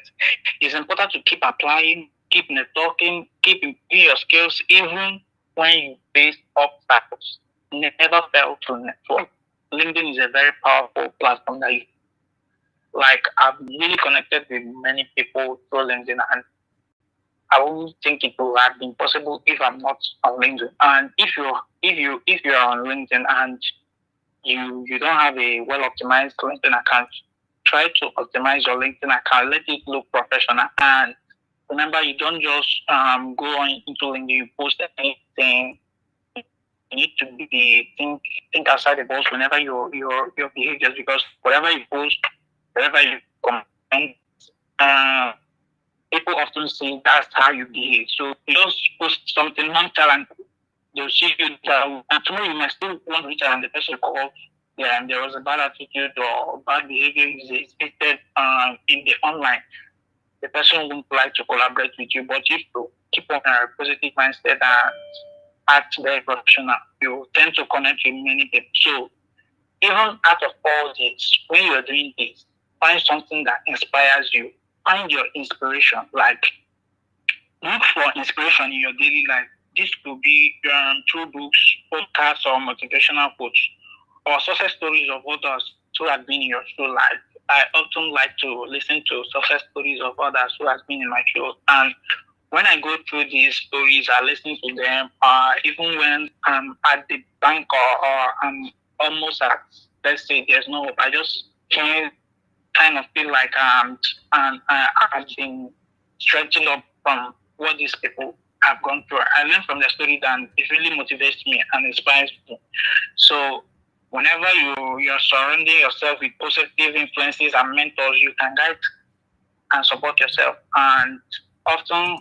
It's important to keep applying, keep networking, keep improving your skills, even when you face obstacles. Never fail to network. LinkedIn is a very powerful platform that you like. I've really connected with many people through LinkedIn, and I wouldn't think it would have been possible if I'm not on LinkedIn. And if you're on LinkedIn and you don't have a well optimized LinkedIn account, try to optimize your LinkedIn account. Let it look professional. And remember, you don't just go on into LinkedIn. You post anything. You need to think outside the box whenever your behaviors, because whatever you post, whatever you comment, uh, people often say that's how you behave. So you just post something nonchalant, they'll see you down, and tomorrow you might still want to reach out and the person will call. Yeah, and there was a bad attitude or bad behavior is exhibited in the online. The person won't like to collaborate with you, but if you keep on a positive mindset and act very professional, you tend to connect with many people. So even out of all this, when you're doing this, find something that inspires you. Find your inspiration. Like look for inspiration in your daily life. This could be through books, podcasts, or motivational quotes, or success stories of others who have been in your show life. I often like to listen to success stories of others who has been in my show. And when I go through these stories, I listen to them. Even when I'm at the bank or I'm almost at, let's say, there's no hope, I just can kind of feel like I've been stretching up from what these people have gone through. I learn from their stories and it really motivates me and inspires me. So whenever you're surrounding yourself with positive influences and mentors, you can guide and support yourself, and often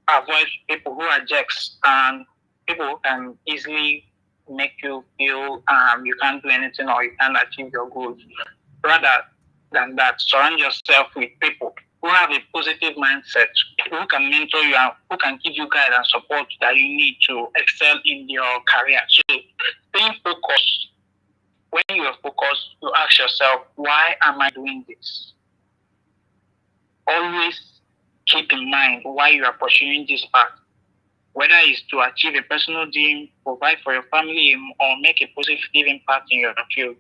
avoid people who are jerks and people who can easily make you feel you can't do anything or you can't achieve your goals. Rather than that, surround yourself with people who have a positive mindset, people who can mentor you and who can give you guidance and support that you need to excel in your career. So staying focused. When you are focused, you ask yourself, why am I doing this? Always keep in mind why you are pursuing this path. Whether it's to achieve a personal dream, provide for your family, or make a positive impact in your field,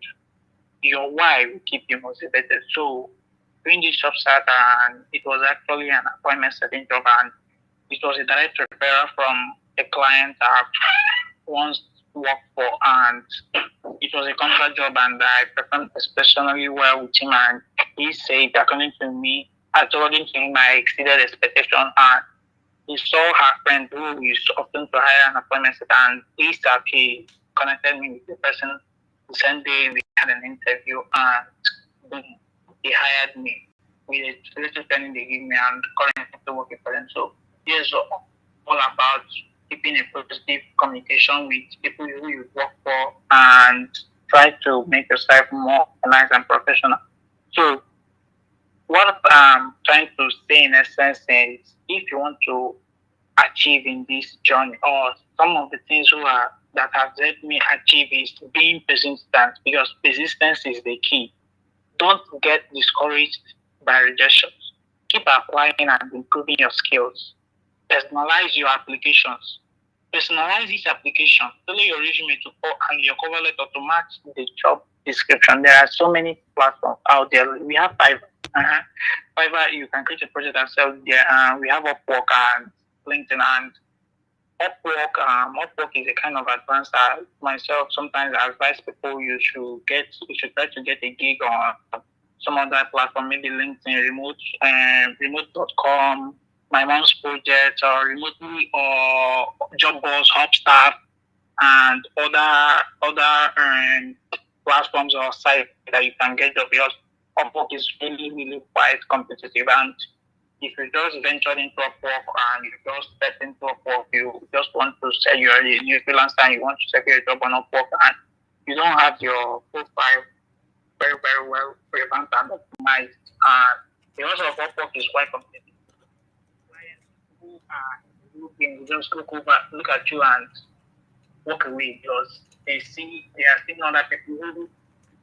your why will keep you motivated. So doing this job start, and it was actually an appointment setting job, and it was a direct referral from a client I've once worked for, and it was a contract job, and I performed especially well with him. And he said, according to me, according to him, I exceeded expectation, and he saw her friend who is often to hire an appointment set, and he connected me with the person. The same day we had an interview, and boom, he hired me with a little training they give me, and currently working for them. So here's all about keeping a positive communication with people who you work for and try to make yourself more organized and professional. So what I'm trying to say in essence is if you want to achieve in this journey or some of the things that have helped me achieve is being persistent because persistence is the key. Don't get discouraged by rejections. Keep applying and improving your skills. Personalize your applications. Personalize each application. Tailor your resume to and your cover letter to match the job description. There are so many platforms out there. We have Fiverr. Uh-huh. Fiverr, you can create a project and sell there. We have Upwork and LinkedIn and Upwork is a kind of advanced. Myself sometimes I advise people you should try to get a gig on some other platform, maybe LinkedIn, remote.com, my mom's project, or remotely, or job boards, Hubstaff, and other platforms or sites that you can get job because Upwork is really quite competitive and if you just ventured into Upwork and you just step into Upwork, you just want to say you're a new freelancer and you want to secure a job on Upwork and you don't have your profile very well revamped and optimized. And because of Upwork is quite competitive. Clients who are looking just look at you and walk away because they are seeing other people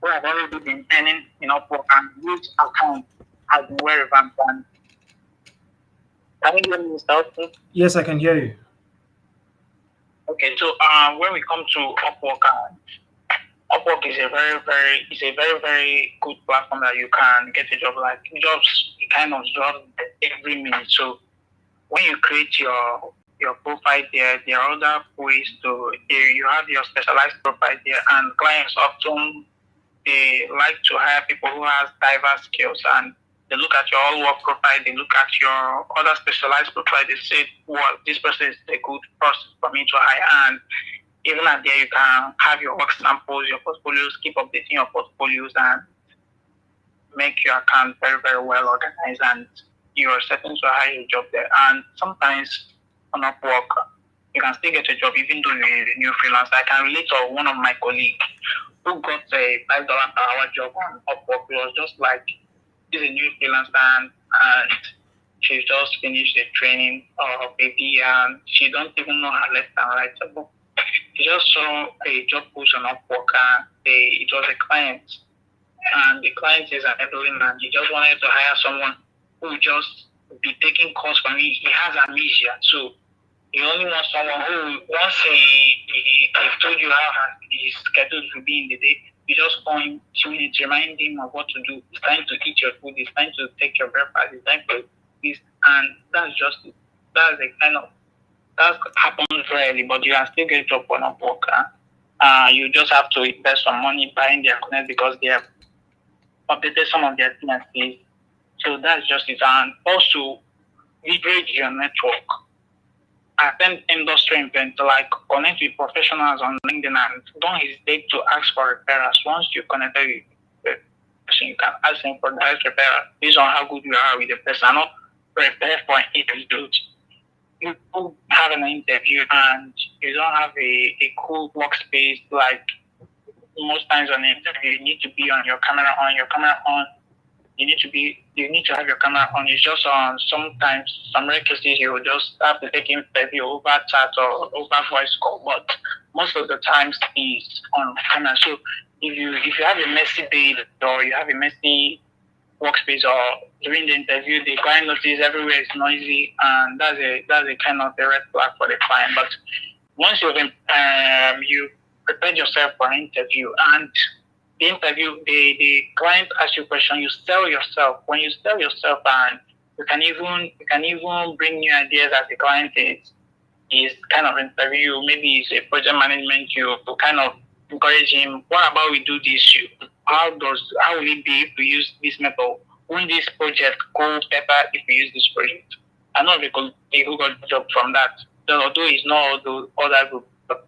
who have already been earning in Upwork and which account has been well revamped and can you hear me, Mr. Austin? Yes, I can hear you. Okay, so when we come to Upwork, Upwork is a very good platform that you can get a job like jobs kind of jobs every minute. So when you create your profile there are other ways to you have your specialized profile there, and clients often they like to hire people who has diverse skills and they look at your all work profile, they look at your other specialized profile, they say, well, this person is a good person for me to hire. And even at there, you can have your work samples, your portfolios, keep updating your portfolios and make your account very well organized and you are certain to hire a job there. And sometimes on Upwork, you can still get a job even though you're a new freelancer. I can relate to one of my colleagues who got a $5 per hour job on Upwork. It was just like she's a new freelancer and she just finished the training of a year and she don't even know her left and right. But she just saw a job post on Upwork and it was a client and the client is an elderly man. He just wanted to hire someone who would just be taking calls from me. He has amnesia, so he only wants someone who, once he told you how his schedule will be in the day, you just call him 2 minutes, remind him of what to do. It's time to eat your food. It's time to take your breakfast. It's time for this, and that's just that's a kind of that happens rarely, but you can still get a job on Upwork. You just have to invest some money buying their connect because they have updated some of their tenancies. So that's just it. And also leverage your network. Attend industry events, like connect with professionals on LinkedIn and don't hesitate to ask for referrals. Once you connect with the person, you can ask them for direct referral based on how good you are with the person. Not prepare for an interview. You have an interview and you don't have a cool workspace like most times on the interview, you need to be on your camera on. You need to have your camera on. It's just on sometimes some rare cases you will just have to take interview over chat or over voice call, but most of the times it's on camera. So if you have a messy page or you have a messy workspace or during the interview the client notices everywhere is noisy and that's a kind of a red flag for the client. But once you prepared yourself for an interview and the interview, the client asks you a question, you sell yourself. When you sell yourself and you can even bring new ideas as the client is kind of interview, maybe it's a project management, you kind of encourage him, what about we do this? How will it be if we use this method? Won't this project go better if we use this project? I know because who got a job from that. So although it's not all the other group, but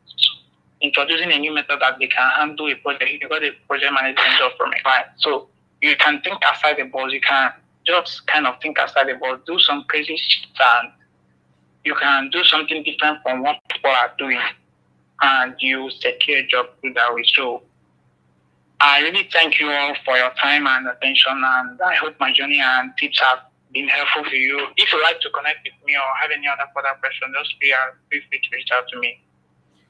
introducing a new method that they can handle a project. You got a project management job from a client. So you can think outside the box. You can just kind of think outside the box, do some crazy shit, and you can do something different from what people are doing, and you secure a job through that way. So I really thank you all for your time and attention, and I hope my journey and tips have been helpful to you. If you'd like to connect with me or have any other further questions, just feel free to reach out to me.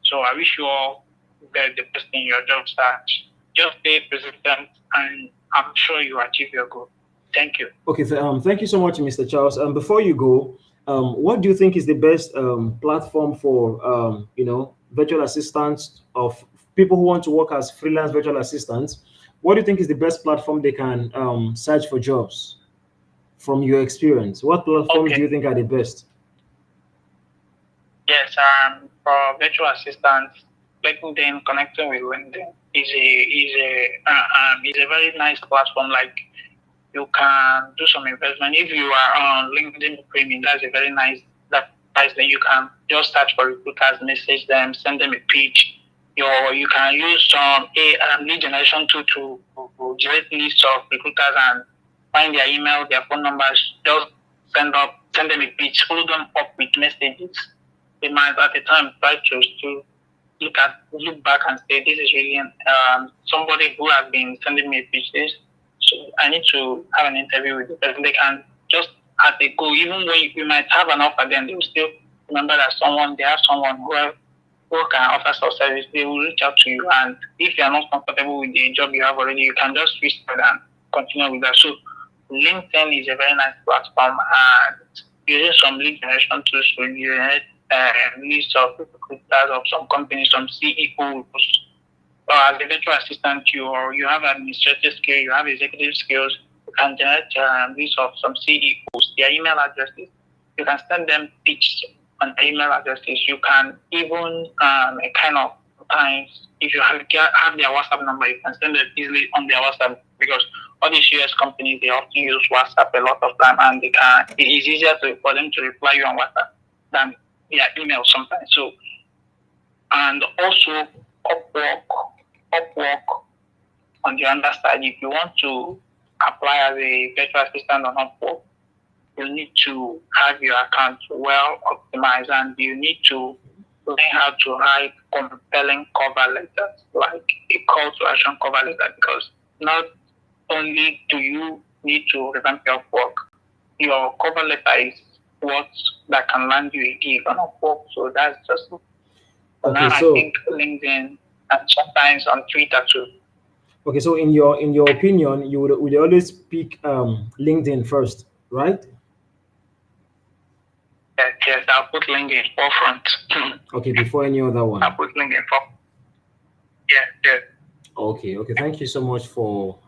So I wish you all the best in your job search. Just stay persistent, and I'm sure you achieve your goal. Thank you. Okay, thank you so much, Mr. Charles. Before you go, what do you think is the best platform for virtual assistants of people who want to work as freelance virtual assistants? What do you think is the best platform they can search for jobs from your experience? What platforms do you think are the best? Yes, for virtual assistants, LinkedIn, connecting with LinkedIn is a very nice platform. Like, you can do some investment. If you are on LinkedIn Premium, that's a very nice that you can just search for recruiters, message them, send them a pitch. You can use some lead generation tool to generate lists of recruiters and find their email, their phone numbers. Just send them a pitch, follow them up with messages. They might at the time try to look back and say, this is really somebody who has been sending me pitches. So I need to have an interview with the person. They can just as they go, even though you might have an offer, then they will still remember that they have someone who can offer some service. They will reach out to you, and if you are not comfortable with the job you have already, you can just switch to and continue with that. So LinkedIn is a very nice platform, and using some lead generation tools to generate list of recruiters of some companies, some CEOs. Or as a virtual assistant, you have administrative skills, you have executive skills. You can generate list of some CEOs, their email addresses. You can send them pitch on their email addresses. You can even times, if you have their WhatsApp number, you can send it easily on their WhatsApp, because all these US companies, they often use WhatsApp a lot of time, and it is easier for them to reply you on WhatsApp than via email sometimes. So, and also Upwork on the other side, if you want to apply as a virtual assistant on Upwork, you need to have your account well optimized, and you need to learn how to write compelling cover letters, like a call to action cover letter, because not only do you need to revamp your work, your cover letter is what that can land you a gig on Upwork. So that's just okay. Now I think LinkedIn and sometimes on Twitter too. Okay, so in your opinion, you would always pick LinkedIn first, right? Yes, I'll put LinkedIn forefront. Okay, before any other one. I'll put LinkedIn forefront. Yes. Okay. Thank you so much for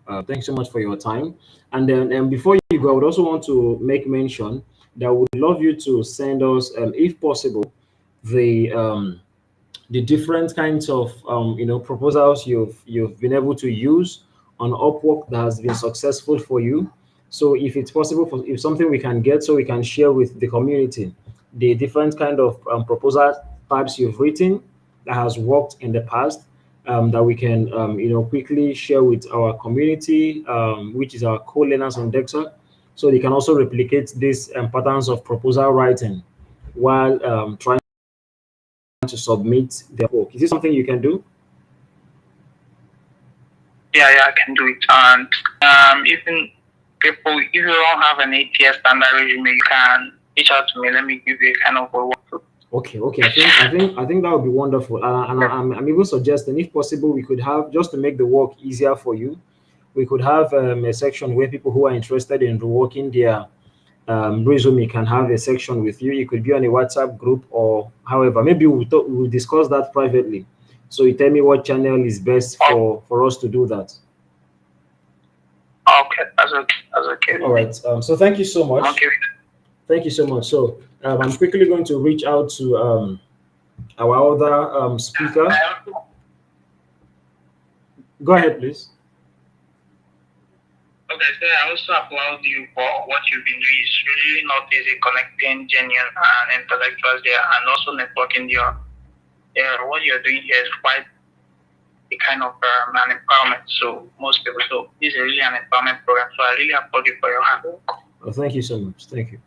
your time. And then before you go, I would also want to make mention that I would love you to send us, if possible, the different kinds of proposals you've been able to use on Upwork that has been successful for you. So if it's possible, if something we can get, so we can share with the community the different kind of proposal types you've written that has worked in the past, that we can quickly share with our community, which is our co-learners on DEXA, so they can also replicate these patterns of proposal writing while trying to submit their work. Is this something you can do? Yeah, I can do it. And even people, if you don't have an ATS standard resume, you can reach out to me. Let me give you a kind of a walkthrough. Okay. I think that would be wonderful. And I'm even suggesting, if possible, we could have, just to make the work easier for you, we could have a section where people who are interested in reworking their resume can have a section with you. It could be on a WhatsApp group, or however, maybe we'll discuss that privately. So you tell me what channel is best for us to do that. Okay, that's okay. All right. So thank you so much. Okay. Thank you so much. So I'm quickly going to reach out to our other speaker. Go ahead, please. Okay, so I also applaud you for what you've been doing. It's really not easy connecting genuine and intellectuals there, and also networking there. What you're doing here is quite a kind of an empowerment. So most people, so this is really an empowerment program. So I really applaud you for your hard work. Well, thank you so much. Thank you.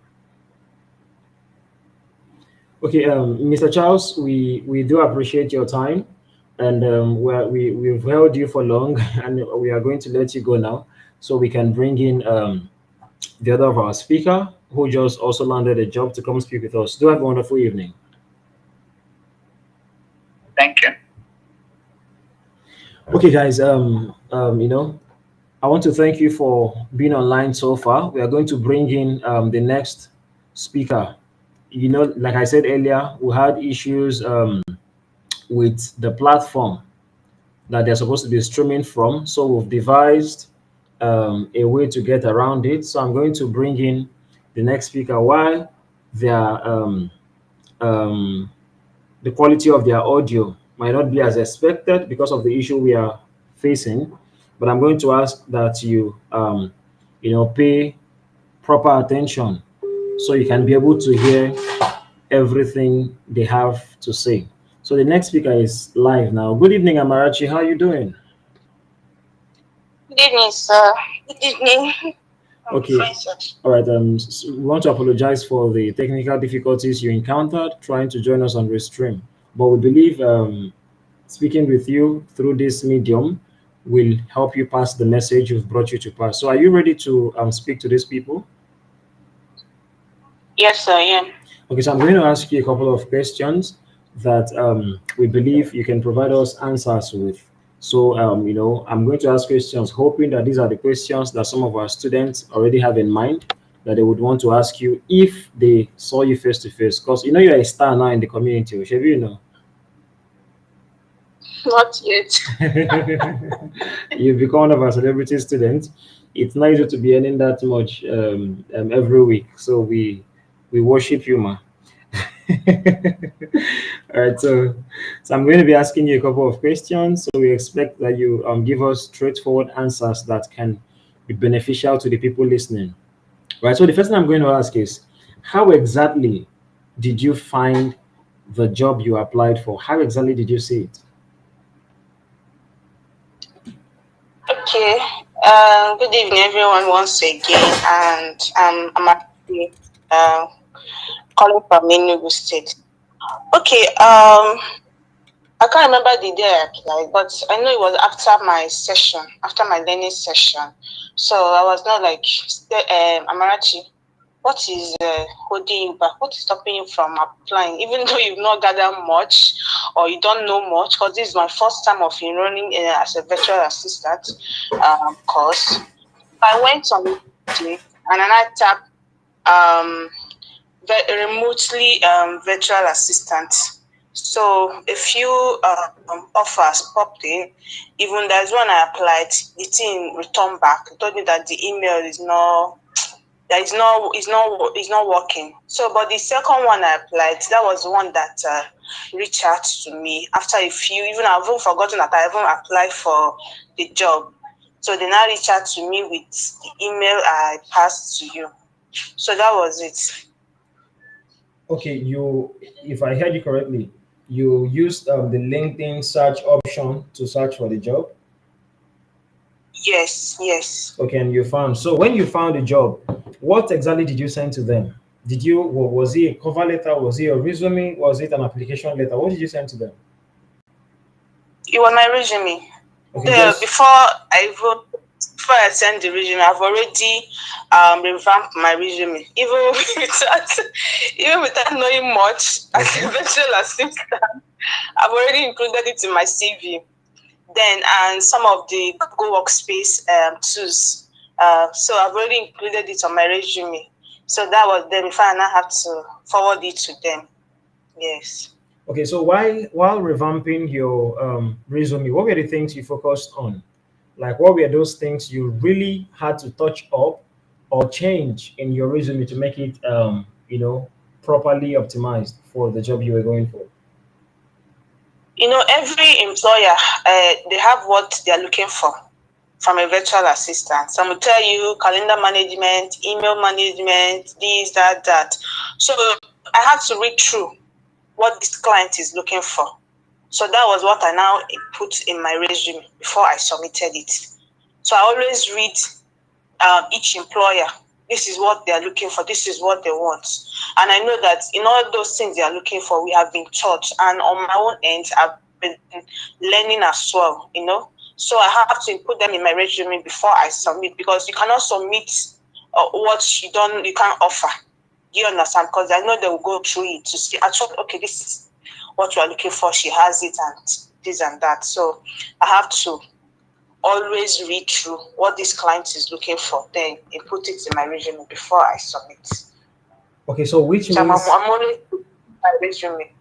Okay, Mr. Charles, we do appreciate your time. and we've held you for long, and we are going to let you go now, so we can bring in the other of our speaker who just also landed a job to come speak with us. Do have a wonderful evening. Thank you. Okay, guys. I want to thank you for being online so far. We are going to bring in the next speaker. Like I said earlier, we had issues with the platform that they're supposed to be streaming from. So we've devised a way to get around it. So I'm going to bring in the next speaker while their um, the quality of their audio might not be as expected because of the issue we are facing. But I'm going to ask that you pay proper attention so you can be able to hear everything they have to say. So the next speaker is live now. Good evening, Amarachi. How are you doing? Good evening, sir. Good evening. Okay. All right. We want to apologize for the technical difficulties you encountered trying to join us on Restream, but we believe speaking with you through this medium will help you pass the message we've brought you to pass. So, are you ready to speak to these people? Yes, I am. Okay. So, I'm going to ask you a couple of questions that we believe you can provide us answers with. So, I'm going to ask questions, hoping that these are the questions that some of our students already have in mind that they would want to ask you if they saw you face to face. Because you're a star now in the community, Shebi, Not yet. You've become one of our celebrity students. It's not easy to be earning that much every week. So we worship you, ma. All right, so I'm going to be asking you a couple of questions. So we expect that you give us straightforward answers that can be beneficial to the people listening. Right. So the first thing I'm going to ask is, how exactly did you find the job you applied for? How exactly did you see it? Okay. Good evening, everyone, once again. And I'm actually calling from Enugu State. Okay. I can't remember the day I applied, but I know it was after my session, after my learning session. So I was not like, Amarachi, what is holding you back? What is stopping you from applying? Even though you've not gathered much or you don't know much, because this is my first time of enrolling as a virtual assistant course. I went on LinkedIn and then I tapped um, remotely virtual assistant. So a few offers popped in. Even there's one I applied, the thing returned back. It told me that the email is not that is not working. So, but the second one I applied, that was the one that reached out to me after a few. Even I've even forgotten that I even applied for the job. So they now reached out to me with the email I passed to you. So that was it. Okay, if I heard you correctly, you used the LinkedIn search option to search for the job. Yes, yes. Okay, and you found. So when you found the job, what exactly did you send to them? Was it a cover letter? Was it a resume? Was it an application letter? What did you send to them? It was my resume. Okay, just Before I send the resume, I've already revamped my resume, even without knowing much as a virtual assistant. I've already included it in my CV. Then and some of the Google Workspace tools. So I've already included it on my resume. So that was then before I now have to forward it to them. Yes. okay. So while revamping your resume, what were the things you focused on? Like, what were those things you really had to touch up or change in your resume to make it properly optimized for the job you were going for? Every employer, they have what they're looking for from a virtual assistant. Some will tell you calendar management, email management, this, that, that. So I have to read through what this client is looking for. So that was what I now put in my resume before I submitted it. So I always read each employer. This is what they are looking for. This is what they want. And I know that in all those things they are looking for, we have been taught. And on my own end, I've learning as well, So I have to put them in my resume before I submit, because you cannot submit what you can't offer. Do you understand? Because I know they will go through it to see, actually, okay, this is what you are looking for. She has it and this and that. So I have to always read through what this client is looking for, then put it in my resume before I submit. Okay, so which So means I'm only putting my resume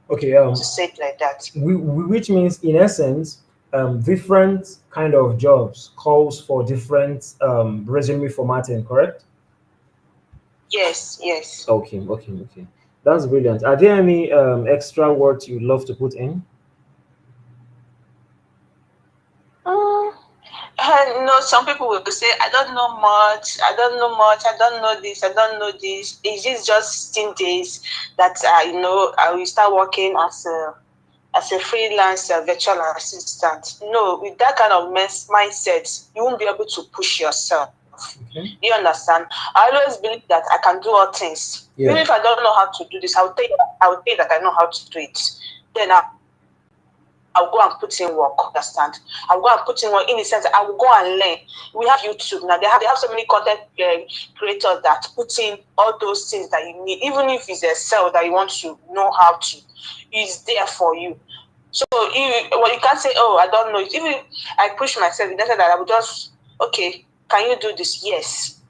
okay, to say it like that. which means in essence, different kind of jobs calls for different resume formatting, correct? Yes. Okay. That's brilliant. Are there any extra words you'd love to put in? Um, some people will say, I don't know much, I don't know this, I don't know this. Is this just 16 days that I will start working as a freelancer virtual assistant? No, with that kind of mindset, you won't be able to push yourself. Okay. You understand? I always believe that I can do all things. Yeah. Even if I don't know how to do this, I will think that I know how to do it. Then I'll go and put in work, understand? I'll go and put in work in the sense that I will go and learn. We have YouTube now. They have so many content creators that put in all those things that you need. Even if it's a cell that you want to know how to, it's there for you. So you can't say, oh, I don't know it. Even I push myself in that I will just, okay, can you do this? Yes.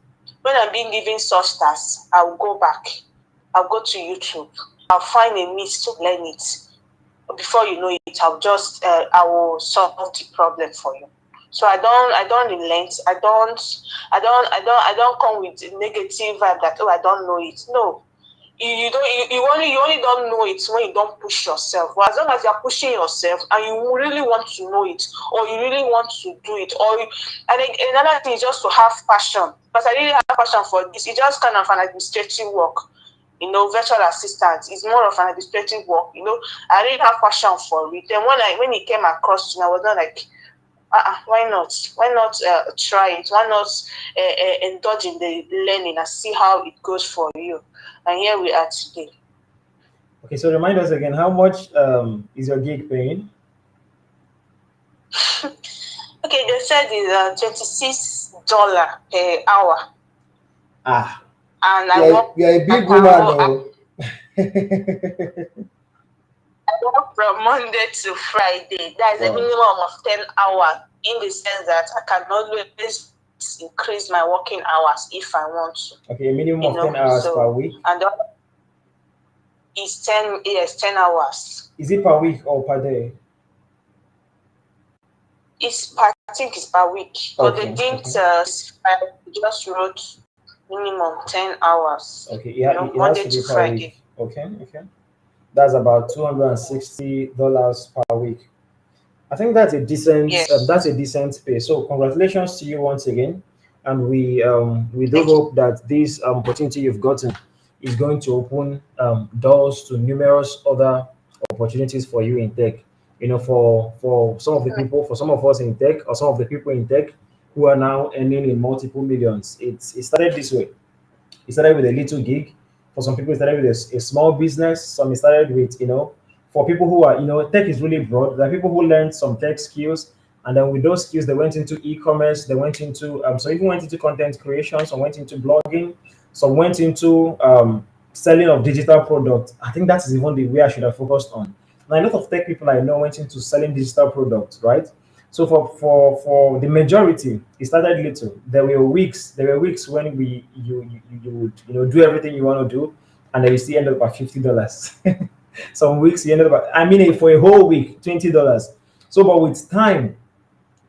When I'm being given source tasks, I will go back. I'll go to YouTube. I'll find a means to learn it. Before you know it, I will solve the problem for you. So I don't relent. I don't come with negative vibe that, oh, I don't know it. No, you only don't know it when you don't push yourself. But as long as you're pushing yourself and you really want to know it, or you really want to do it, and then another thing is just to have passion. Because I really have passion for this. It's just kind of an administrative work. Virtual assistant is more of an administrative work. I really have passion for it. And when it came across to me, I was not like, why not? Why not try it? Why not indulge in the learning and see how it goes for you? And here we are today. Okay, so remind us again, how much is your gig paying? Okay, they said it's $26 per hour. Ah, And you're a big woman, though. I work from Monday to Friday. That is a minimum of 10 hours, in the sense that I can always increase my working hours if I want to. Okay, a minimum of 10 hours per week. And it's 10 hours. Is it per week or per day? I think it's per week. But they didn't I just wrote minimum 10 hours. Okay, yeah, it Monday has to be to per Friday. week. Okay. That's about $260 per week. I think that's a decent pay. So congratulations to you once again, and we do hope that this opportunity you've gotten is going to open doors to numerous other opportunities for you in tech. For some of the people, for some of us in tech, or some of the people in tech who are now earning in multiple millions. It started this way. It started with a little gig. For some people, it started with a small business. Some it started with, for people who are, tech is really broad. There are people who learned some tech skills, and then with those skills, they went into e-commerce. They went into, some even went into content creation. Some went into blogging. Some went into selling of digital products. I think that is even the way I should have focused on. Now, a lot of tech people I know went into selling digital products, right? So for the majority, it started little. There were weeks when you would do everything you want to do, and then you still end up at $50. Some weeks you ended up for a whole week $20. So, but with time,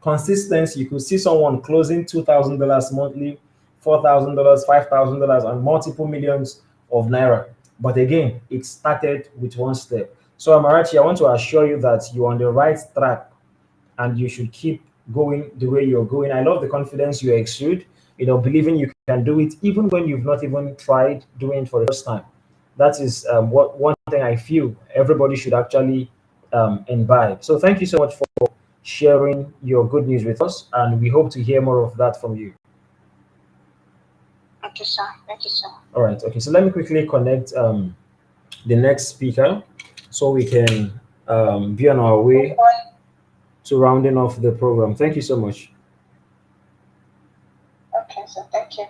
consistency, you could see someone closing $2,000 monthly, $4,000, $5,000, and multiple millions of naira. But again, it started with one step. So Amarachi, I want to assure you that you're on the right track, and you should keep going the way you're going. I love the confidence you exude, believing you can do it even when you've not even tried doing it for the first time. That is what one thing I feel everybody should actually imbibe. So thank you so much for sharing your good news with us, and we hope to hear more of that from you. Thank you, sir. All right. Okay. So let me quickly connect the next speaker so we can be on our way to rounding off the program. Thank you so much. Okay, so thank you.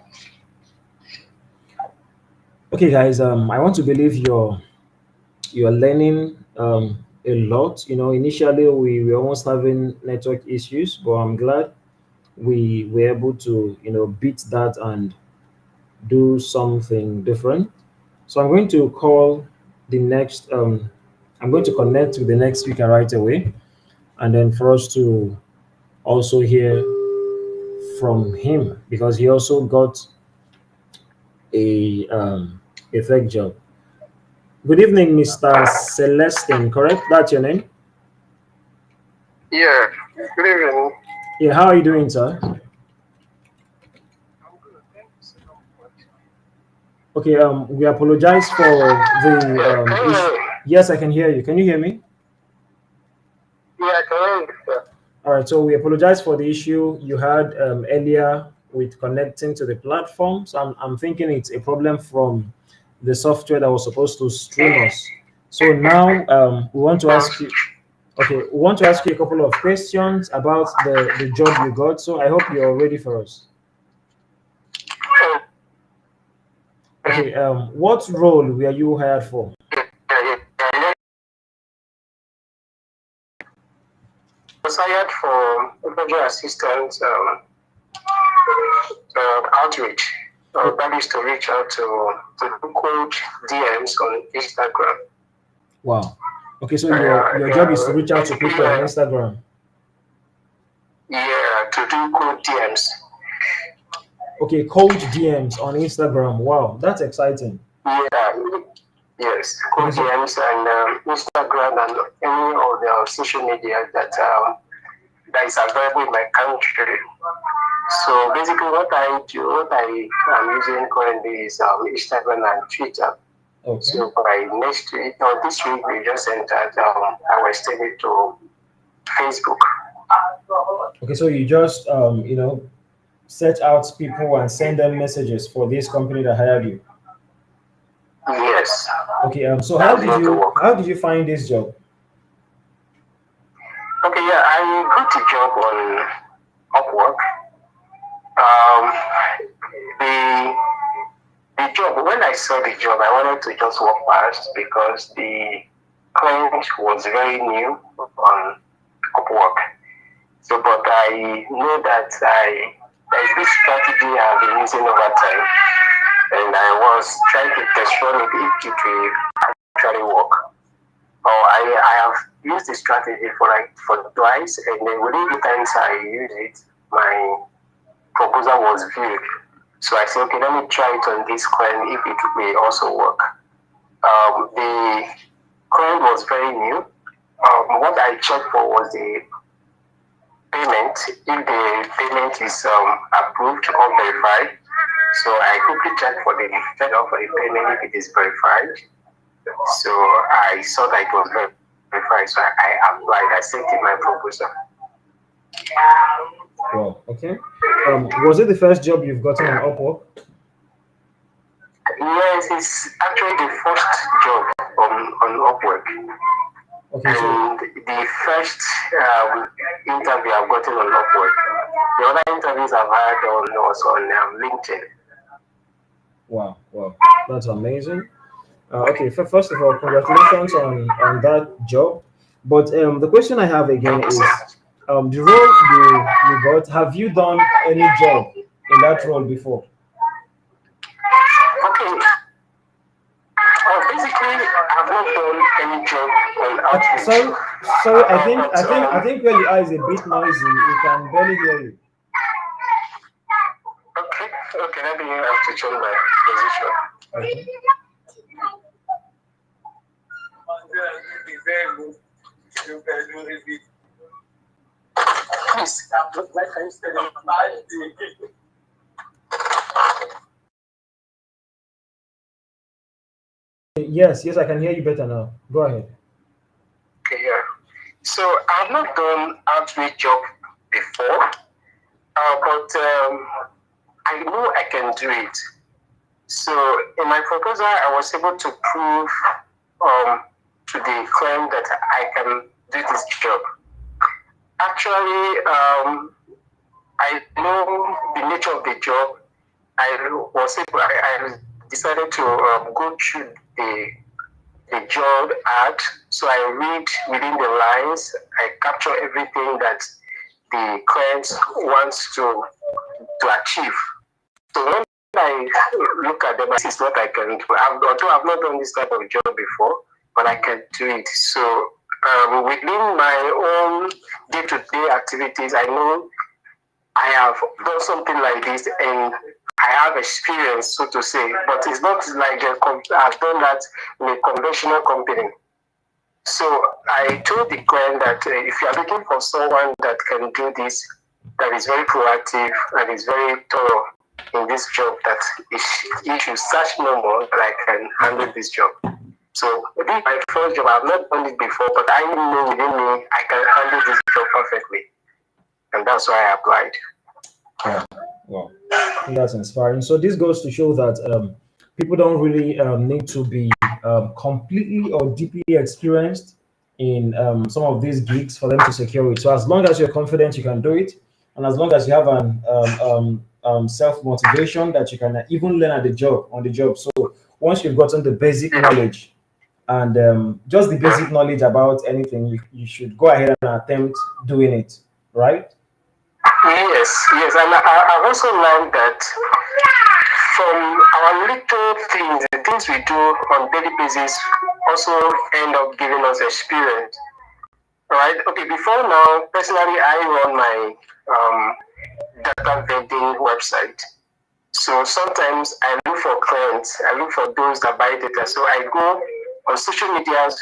Okay, guys. I want to believe you're learning a lot. Initially we were almost having network issues, but I'm glad we were able to beat that and do something different. So I'm going to call the next. I'm going to connect with the next speaker right away, and then for us to also hear from him because he also got a fake job. Good evening, Mr. Celestine. Correct? That's your name. Yeah, good evening. Yeah. How are you doing, sir? I'm good. Thank you so much. Okay. We apologize for the Yeah, can you issue. hear me? Yes, I can hear you. Can you hear me? Yeah, I can hear you. Yeah. All right, so we apologize for the issue you had earlier with connecting to the platform. So I'm thinking it's a problem from the software that was supposed to stream us. So now we want to ask you, okay, we want to ask you a couple of questions about the job you got. So I hope you're ready for us. Okay, what role were you hired for? Yeah. I was hired for a graduate assistant outreach. That is to reach out to coach DMs on Instagram. Wow. Okay, so your job is to reach out to people on Instagram. Yeah, to do cold DMs. Okay, cold DMs on Instagram. Wow, that's exciting. Yeah, yes, Okay, cold so DMs and Instagram and any of the social media that is available in my country. So basically, what I am using currently is Instagram and Twitter. okay. So by next week or this week, we just entered our extended to Facebook. Okay, so you just set out people and send them messages for this company that hired you. Yes, Okay, so that's going to work. how did you find this job? Okay, yeah, I got a job on Upwork. Um, the the job when I saw the job, I wanted to just walk past because the client was very new on Upwork. So, but I know that there's this strategy I've been using over time, and I was trying to test run it if it will actually work. Or I have used the strategy for twice, and then within the times I use it, my proposal was viewed. So I said, okay, let me try it on this coin if it may also work. The coin was very new. What I checked for was the payment. If the payment is approved or verified, so I quickly checked for the fed up for the payment if it is verified. So I saw that it was verified, so I applied. I sent in my proposal. Wow. Okay. Was it the first job you've gotten on Upwork? Yes, it's actually the first job on Upwork. Okay, so And the first interview I've gotten on Upwork. The other interviews I've had was on LinkedIn. wow, that's amazing. Okay, first of all, congratulations on that job. But the question I have again Thank you, is, sir. the role you got. Have you done any job in that role before? Okay. Basically, I've not done any job on outreach. Sorry. I But think where you are is a bit noisy. We can barely hear you. okay, let me have to change my position. Okay. Please, like I said, Yes, I can hear you better now. Go ahead. okay, yeah. So I've not done outreach job before, but I know I can do it. So in my proposal, I was able to prove um, to the claim that I can do this job. Actually, I know the nature of the job. I decided to go through the job ad. So I read within the lines. I capture everything that the client wants to achieve. So when I look at them, this is what I can do. Although I've not done this type of job before, but I can do it. So within my own day-to-day activities, I know I have done something like this and I have experience, so to say, but it's not like I've done that in a conventional company. So I told the client that if you are looking for someone that can do this, that is very proactive and is very thorough in this job, that you should search no more that I can handle this job. So this is my first job. I've not done it before, but I know within me I can handle this job perfectly. And that's why I applied. Yeah. Wow. I think that's inspiring. So this goes to show that people don't really need to be completely or deeply experienced in some of these gigs for them to secure it. So as long as you're confident you can do it, and as long as you have an self motivation that you can even learn at the job on the job. So once you've gotten the basic knowledge and just the basic knowledge about anything, you should go ahead and attempt doing it, right? Yes, and I've also learned that from our little things, the things we do on daily basis, also end up giving us experience. Right? Okay. Before now, personally, I run my data vending website. So sometimes I look for clients, I look for those that buy data. So I go on social medias,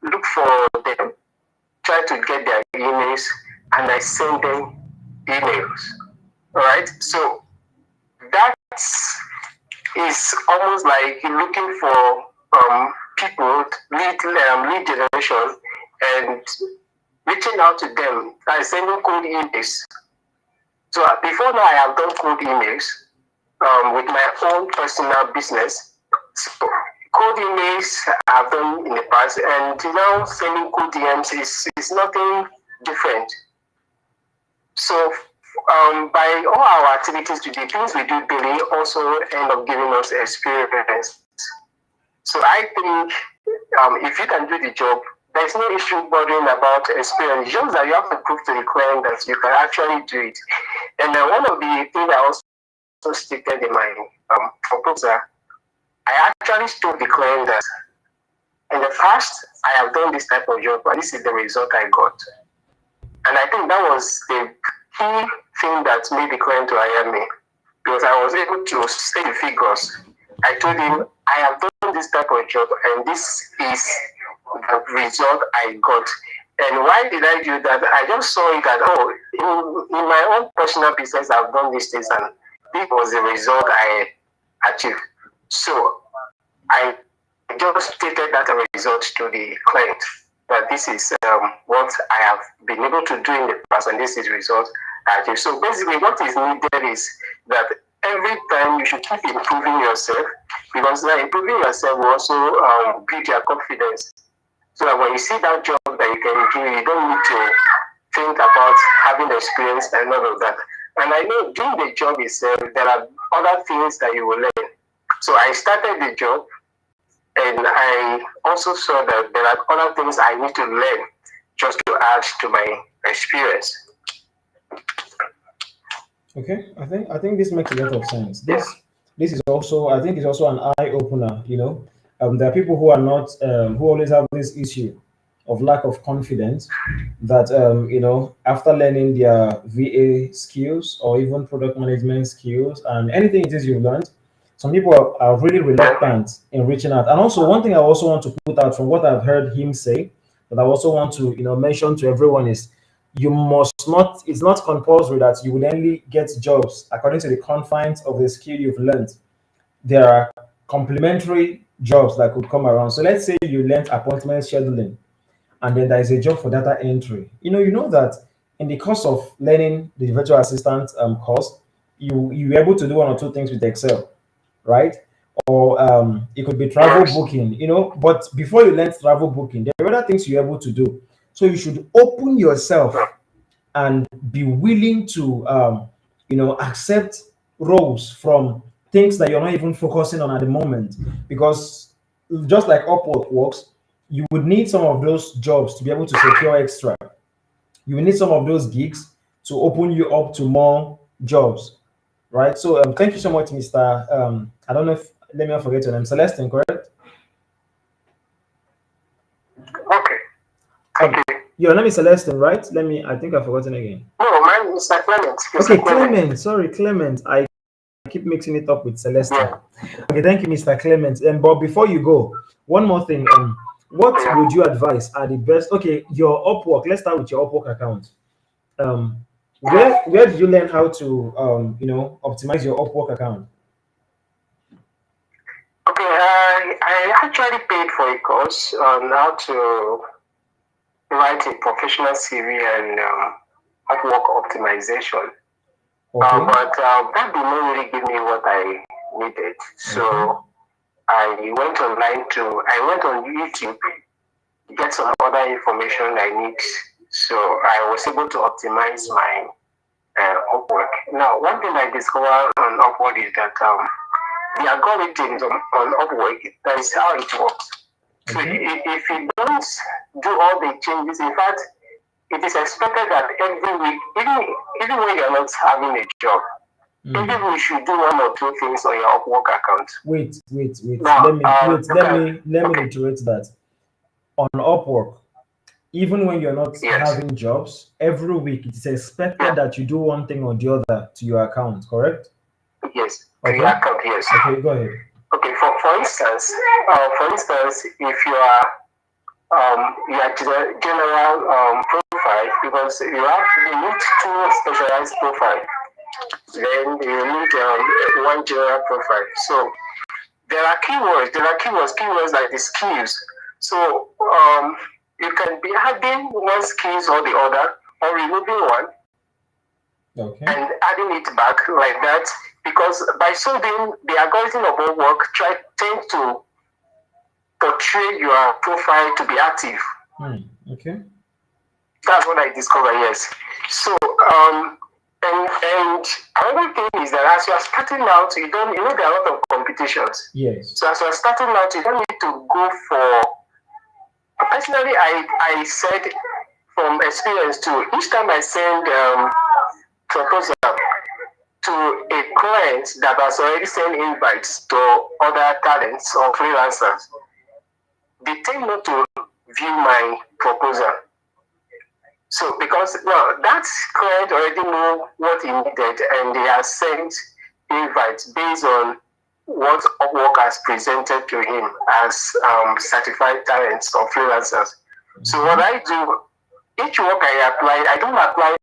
look for them, try to get their emails, and I send them emails. All right. So that is almost like looking for people, lead generation, and reaching out to them by sending cold emails. So before now, I have done cold emails with my own personal business. So cold emails I've done in the past, and now sending cold DMs is nothing different. So by all our activities today, things we do daily also end up giving us experience. So I think if you can do the job, there's no issue bothering about experience. Just that you have to prove to the client that you can actually do it. And one of the things I also stated in my proposal, I actually told the client that in the past I have done this type of job, but this is the result I got. And I think that was the key thing that made the client to hire me, because I was able to say the figures. I told him I have done this type of job, and this is the result I got. And why did I do that? I just saw it that in my own personal business I've done these things, and this was the result I achieved. So I just stated that result to the client, that this is what I have been able to do in the past, and this is the result I achieved. So basically, what is needed is that every time you should keep improving yourself, because now improving yourself will also build your confidence. So that when you see that job that you can do, you don't need to think about having experience and all of that. And I know doing the job itself, there are other things that you will learn. So I started the job, and I also saw that there are other things I need to learn just to add to my experience. Okay, I think this makes a lot of sense. This is also, I think, is also an eye opener. There are people who are not who always have this issue of lack of confidence that after learning their VA skills or even product management skills and anything it is you've learned, some people are really reluctant in reaching out. And also, one thing I also want to put out from what I've heard him say that I also want to mention to everyone is you must not, it's not compulsory that you would only get jobs according to the confines of the skill you've learned. There are complementary jobs that could come around. So let's say you learned appointment scheduling and then there is a job for data entry. You know that in the course of learning the virtual assistant course, you were able to do one or two things with Excel, right? or it could be travel booking, but before you learn travel booking, there are other things you're able to do. So you should open yourself and be willing to accept roles from things that you're not even focusing on at the moment, because just like Upwork works, you would need some of those jobs to be able to secure extra. You will need some of those gigs to open you up to more jobs, right? So thank you so much, Mr. I don't know if, let me not forget your name, Celestine, correct? Okay. Thank you. Your name is Celestine, right? I think I've forgotten again. No, mine is Mr. Clement. Okay, Clement. Sorry, Clement. I keep mixing it up with Celestine. Yeah. Okay, thank you, Mr. Clement. But before you go, one more thing. What would you advise are the best? Okay, your Upwork. Let's start with your Upwork account. Where did you learn how to optimize your Upwork account? Okay, I actually paid for a course on how to write a professional CV and Upwork optimization. Okay. But that did not really give me what I needed. So I went on YouTube to get some other information I need. So I was able to optimize my Upwork. Now, one thing I discovered on Upwork is that the algorithms on Upwork, that is how it works. So if you don't do all the changes, in fact, it is expected that every week, even when you're not having a job, every week you should do one or two things on your Upwork account. Wait. Now, let me reiterate that. On Upwork, even when you're not having jobs, every week it is expected that you do one thing or the other to your account, correct? Yes. To your account, yes. Okay, go ahead. Okay, for instance, if you are general profile, because you need two specialized profile, then you need one general profile. So there are keywords like the skills. So you can be adding one skills or the other, or removing one and adding it back like that. Because by so doing, the algorithm of Upwork tend to portray your profile to be active. Okay. That's what I discovered. Yes. So and another thing is that as you are starting out, there are a lot of competitions. Yes. So as you are starting out, you don't need to go for. Personally, I said from experience too. Each time I send proposal to a client that has already sent invites to other talents or freelancers, they tend not to view my proposal. So because that client already know what he needed and they have sent invites based on what Upwork has presented to him as certified talents or freelancers. So what I do, each work I apply, I don't apply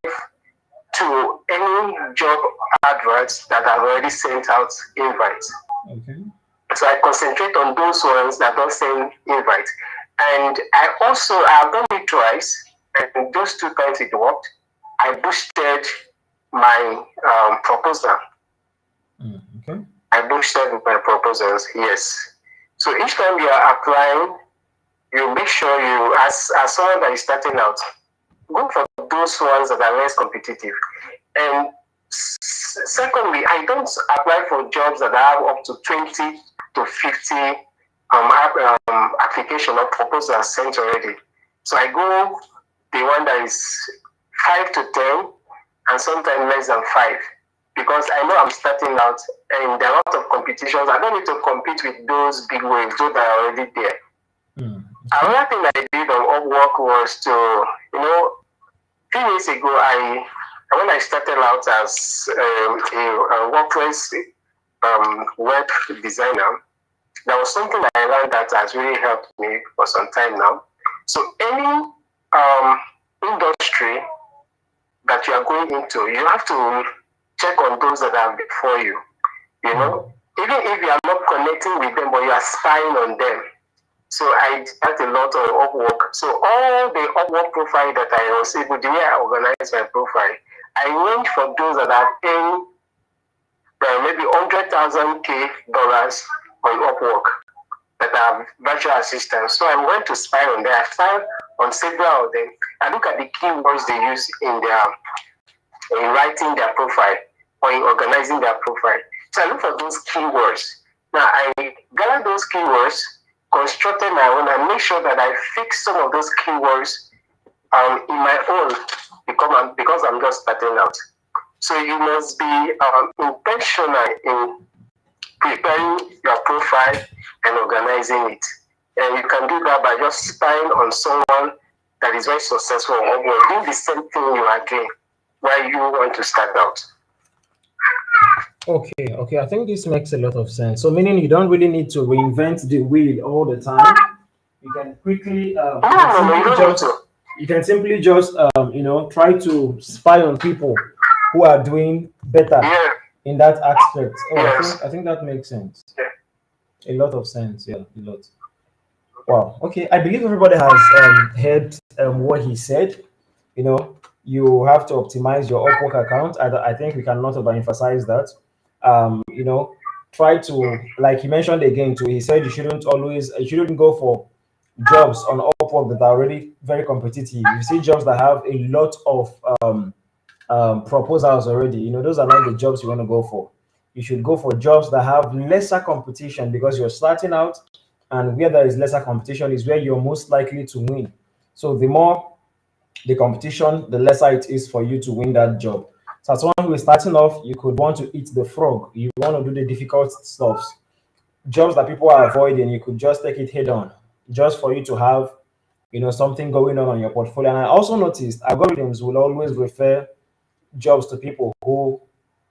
to any job adverts that have already sent out invites. Okay. So I concentrate on those ones that don't send invites. And I have done it twice, and those two times it worked. I boosted my proposal. Okay. I boosted my proposals, yes. So each time you are applying, you make sure you, as someone that is starting out, go for those ones that are less competitive. And secondly, I don't apply for jobs that have up to 20 to 50 application or proposals sent already. So I go the one that is 5 to 10 and sometimes less than 5. Because I know I'm starting out and there are a lot of competitions. I don't need to compete with those big waves, those that are already there. Another thing that I did on Upwork was to, a few years ago, when I started out as a WordPress web designer, there was something that I learned that has really helped me for some time now. So any industry that you are going into, you have to check on those that are before you. Even if you are not connecting with them, but you are spying on them. So I did a lot of Upwork. So all the Upwork profile that I was able, the way I organized my profile, I went for those that are paying maybe $100,000 on on Upwork that are virtual assistants. So I went to spy on them. I found on several of them. I look at the keywords they use in writing their profile or in organizing their profile. So I look for those keywords. Now I gather those keywords, constructed my own, and make sure that I fix some of those keywords in my own because I'm just starting out. So you must be intentional in preparing your profile and organizing it. And you can do that by just spying on someone that is very successful or doing the same thing you are doing while you want to start out. Okay. I think this makes a lot of sense. So meaning you don't really need to reinvent the wheel all the time. You can quickly you can simply just try to spy on people who are doing better in that aspect. I think that makes sense. A lot of sense. Yeah, a lot. Wow. Okay. I believe everybody has heard what he said. You have to optimize your Upwork account. I think we cannot overemphasize that. Try to, like he mentioned again too, he said you shouldn't go for jobs on Upwork that are already very competitive. You see jobs that have a lot of proposals already. Those are not the jobs you want to go for. You should go for jobs that have lesser competition because you're starting out, and where there is lesser competition is where you're most likely to win. So the more the competition, the lesser it is for you to win that job. So as someone who is starting off, you could want to eat the frog. You want to do the difficult stuff. Jobs that people are avoiding, you could just take it head on, just for you to have, something going on your portfolio. And I also noticed algorithms will always refer jobs to people who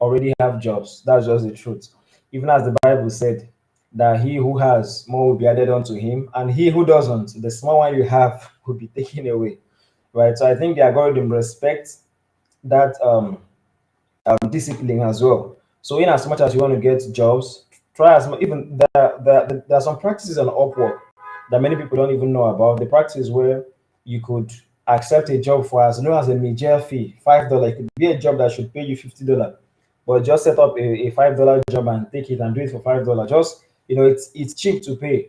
already have jobs. That's just the truth. Even as the Bible said, that he who has more will be added unto him, and he who doesn't, the small one you have will be taken away. Right. So I think the algorithm respects that discipline as well. So in as much as you want to get jobs, try as much. Even there are some practices on Upwork that many people don't even know about. The practice where you could accept a job for as low as a major fee, $5. It could be a job that should pay you $50, but just set up a $5 job and take it and do it for $5. Just it's cheap to pay,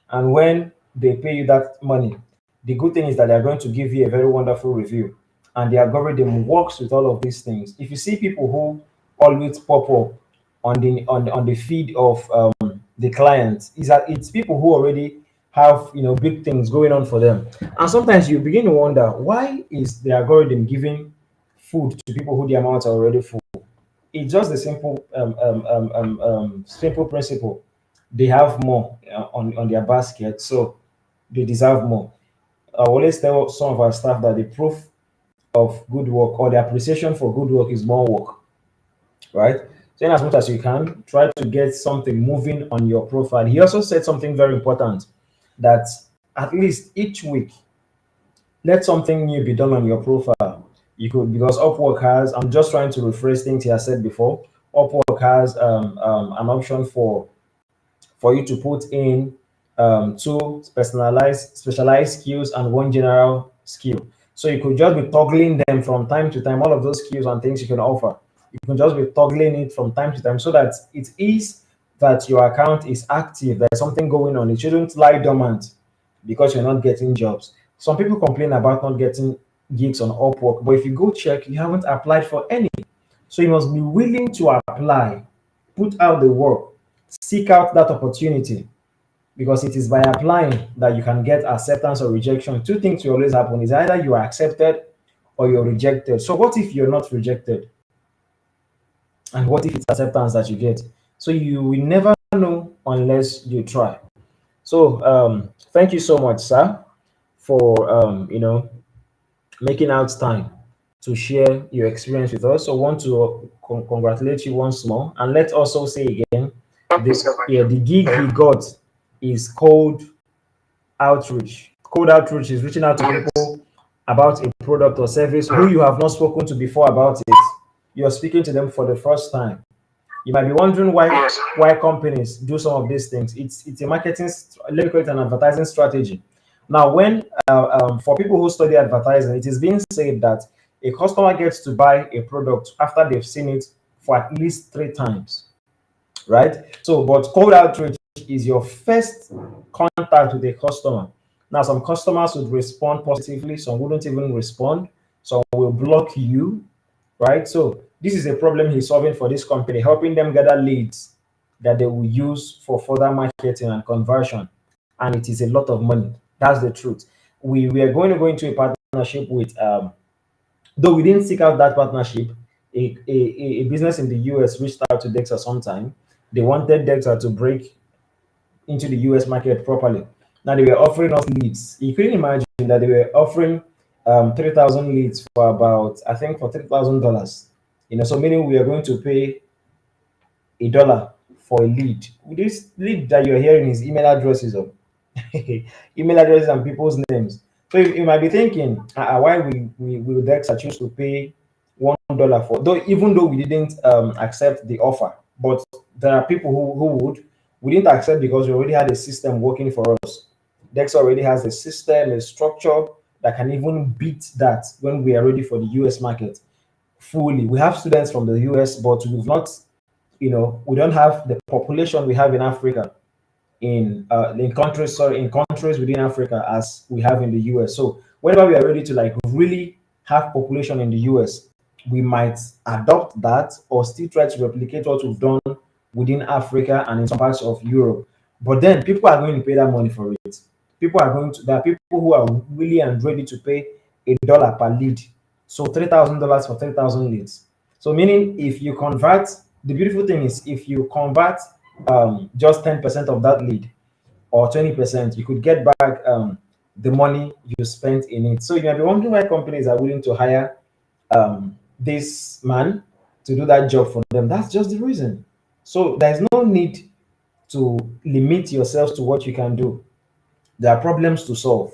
and when they pay you that money, the good thing is that they're going to give you a very wonderful review, and the algorithm works with all of these things. If you see people who always pop up on the feed of the clients, is that it's people who already have big things going on for them. And sometimes you begin to wonder, why is the algorithm giving food to people who the amounts are already full? It's just a simple principle. They have more on their basket, so they deserve more. I always tell some of our staff that the proof of good work or the appreciation for good work is more work, right? So, in as much as you can, try to get something moving on your profile. He also said something very important, that at least each week, let something new be done on your profile. You could, because Upwork has, I'm just trying to rephrase things he has said before. Upwork has an option for you to put in two specialized skills and one general skill. So you could just be toggling them from time to time, all of those skills and things you can offer. You can just be toggling it from time to time so that it is that your account is active, there's something going on. It shouldn't lie dormant because you're not getting jobs. Some people complain about not getting gigs on Upwork, but if you go check, you haven't applied for any. So you must be willing to apply, put out the work, seek out that opportunity, because it is by applying that you can get acceptance or rejection. Two things will always happen: is either you are accepted or you're rejected. So what if you're not rejected? And what if it's acceptance that you get? So you will never know unless you try. So thank you so much, sir, for making out time to share your experience with us. So want to congratulate you once more, and let's also say again, the gig he got is cold outreach. Cold outreach is reaching out to people about a product or service who you have not spoken to before about it. You're speaking to them for the first time. You might be wondering why companies do some of these things. It's a marketing, let me call it an advertising strategy. Now, when for people who study advertising, it is being said that a customer gets to buy a product after they've seen it for at least 3 times, right? So, but cold outreach is your first contact with a customer. Now, some customers would respond positively, some wouldn't even respond, some will block you, right? So this is a problem he's solving for this company, helping them gather leads that they will use for further marketing and conversion. And it is a lot of money. That's the truth. We are going to go into a partnership with though we didn't seek out that partnership, a business in the US reached out to DEXA sometime. They wanted DEXA to break into the US market properly. Now they were offering us leads. You couldn't imagine that they were offering 3,000 leads for about, I think, for $3,000. So meaning we are going to pay $1 for a lead. This lead that you're hearing is email addresses of email addresses and people's names. So you might be thinking, why will Dexa choose to pay $1 for, though even though we didn't accept the offer, but there are people who would. We didn't accept because we already had a system working for us. Dexa already has a system, a structure that can even beat that when we are ready for the US market fully. We have students from the US, but we've not, we don't have the population we have in Africa, in countries within Africa as we have in the US. So whenever we are ready to like really have population in the US, we might adopt that or still try to replicate what we've done within Africa and in some parts of Europe. But then people are going to pay that money for it. There are people who are willing and ready to pay $1 per lead. So $3,000 for 3,000 leads. So meaning if you convert, the beautiful thing is if you convert just 10% of that lead or 20%, you could get back the money you spent in it. So you might be wondering why companies are willing to hire this man to do that job for them. That's just the reason. So there's no need to limit yourself to what you can do. There are problems to solve,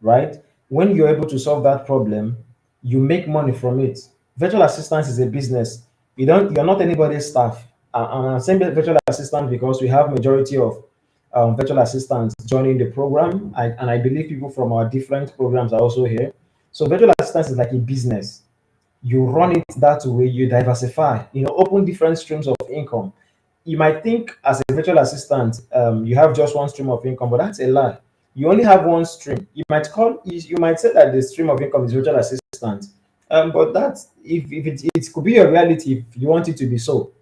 right? When you're able to solve that problem, you make money from it. Virtual assistance is a business. You're not anybody's staff. And I'm saying virtual assistant because we have majority of virtual assistants joining the program, and I believe people from our different programs are also here. So virtual assistance is like a business. You run it that way, you diversify, open different streams of income. You might think as a virtual assistant, you have just one stream of income, but that's a lie. You only have one stream. You might say that the stream of income is virtual assistant, but that's if it could be your reality if you want it to be so.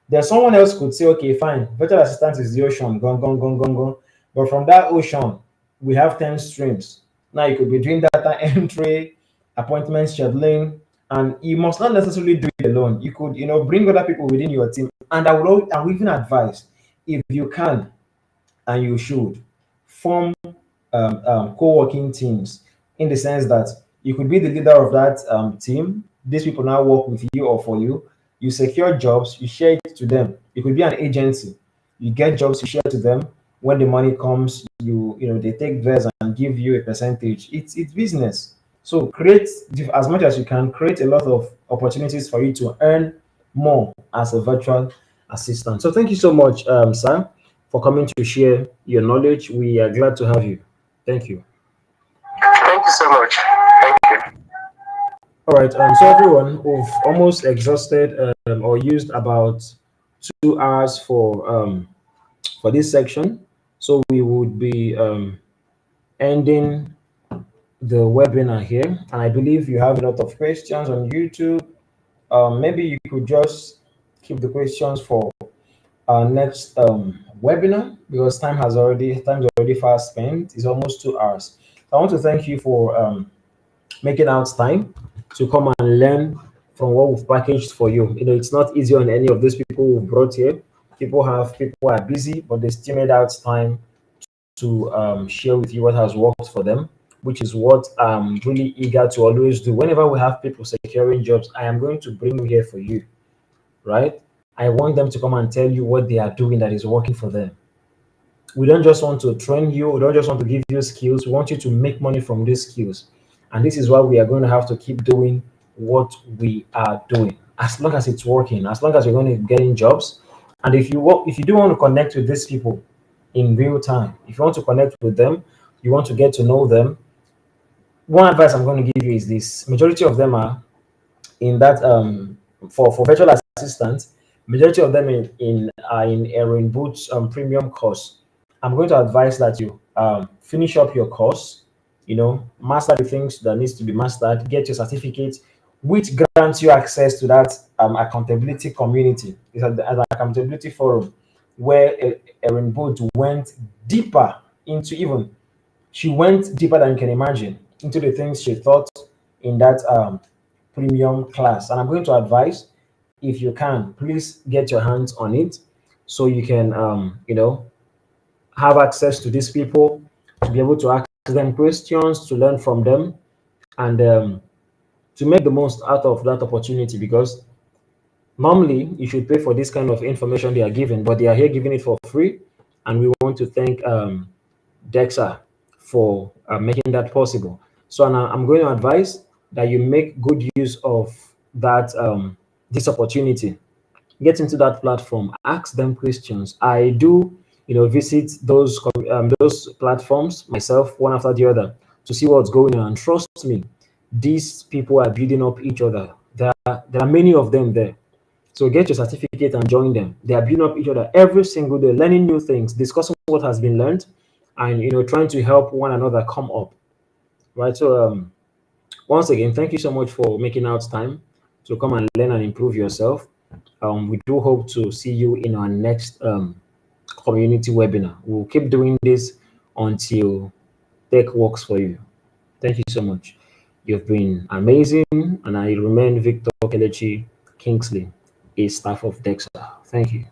Then someone else could say, okay, fine, virtual assistant is the ocean, gone, gone, gone, gone, gone. But from that ocean, we have 10 streams. Now you could be doing data entry, appointment scheduling, and you must not necessarily do it alone. You could, bring other people within your team. And I would even advise, if you can and you should, form co-working teams, in the sense that you could be the leader of that team. These people now work with you or for you. You secure jobs, you share it to them. You could be an agency. You get jobs, you share to them. When the money comes, they take theirs and give you a percentage. It's business. So create, as much as you can, create a lot of opportunities for you to earn more as a virtual assistant. So thank you so much, Sam, for coming to share your knowledge. We are glad to have you. Thank you. Thank you so much. Thank you. All right. So everyone, we've almost exhausted or used about 2 hours for this section. So we would be ending the webinar here, and I believe you have a lot of questions on YouTube. Maybe you could just keep the questions for our next webinar, because time's already fast spent. It's almost 2 hours. I want to thank you for making out time to come and learn from what we've packaged for you. It's not easy on any of these people we've brought here. People are busy, but they still made out time to share with you what has worked for them, which is what I'm really eager to always do. Whenever we have people securing jobs, I am going to bring you here for you, right? I want them to come and tell you what they are doing that is working for them. We don't just want to train you, we don't just want to give you skills, we want you to make money from these skills. And this is why we are going to have to keep doing what we are doing, as long as it's working, as long as you're going to get in jobs. And if you do want to connect with these people in real time, if you want to connect with them, you want to get to know them, one advice I'm going to give you is this: majority of them are in that for virtual assistants, majority of them are in Erin Boots premium course. I'm going to advise that you finish up your course, master the things that needs to be mastered, get your certificate, which grants you access to that accountability community. It's an accountability forum where Erin Bolt went deeper into even she went deeper than you can imagine into the things she thought in that premium class. And I'm going to advise, if you can, please get your hands on it so you can, have access to these people, to be able to ask them questions, to learn from them, and to make the most out of that opportunity. Because normally you should pay for this kind of information they are giving, but they are here giving it for free. And we want to thank DEXA for making that possible. So and I'm going to advise that you make good use of that this opportunity. Get into that platform, ask them questions. I do, visit those platforms myself, one after the other, to see what's going on. And trust me, these people are building up each other. There are many of them there. So get your certificate and join them. They are building up each other every single day, learning new things, discussing what has been learned, and trying to help one another come up. Right. So once again, thank you so much for making out time to come and learn and improve yourself. We do hope to see you in our next community webinar. We'll keep doing this until tech works for you. Thank you so much. You've been amazing, and I remain Victor Kelechi Kingsley, a staff of DEXA. Thank you.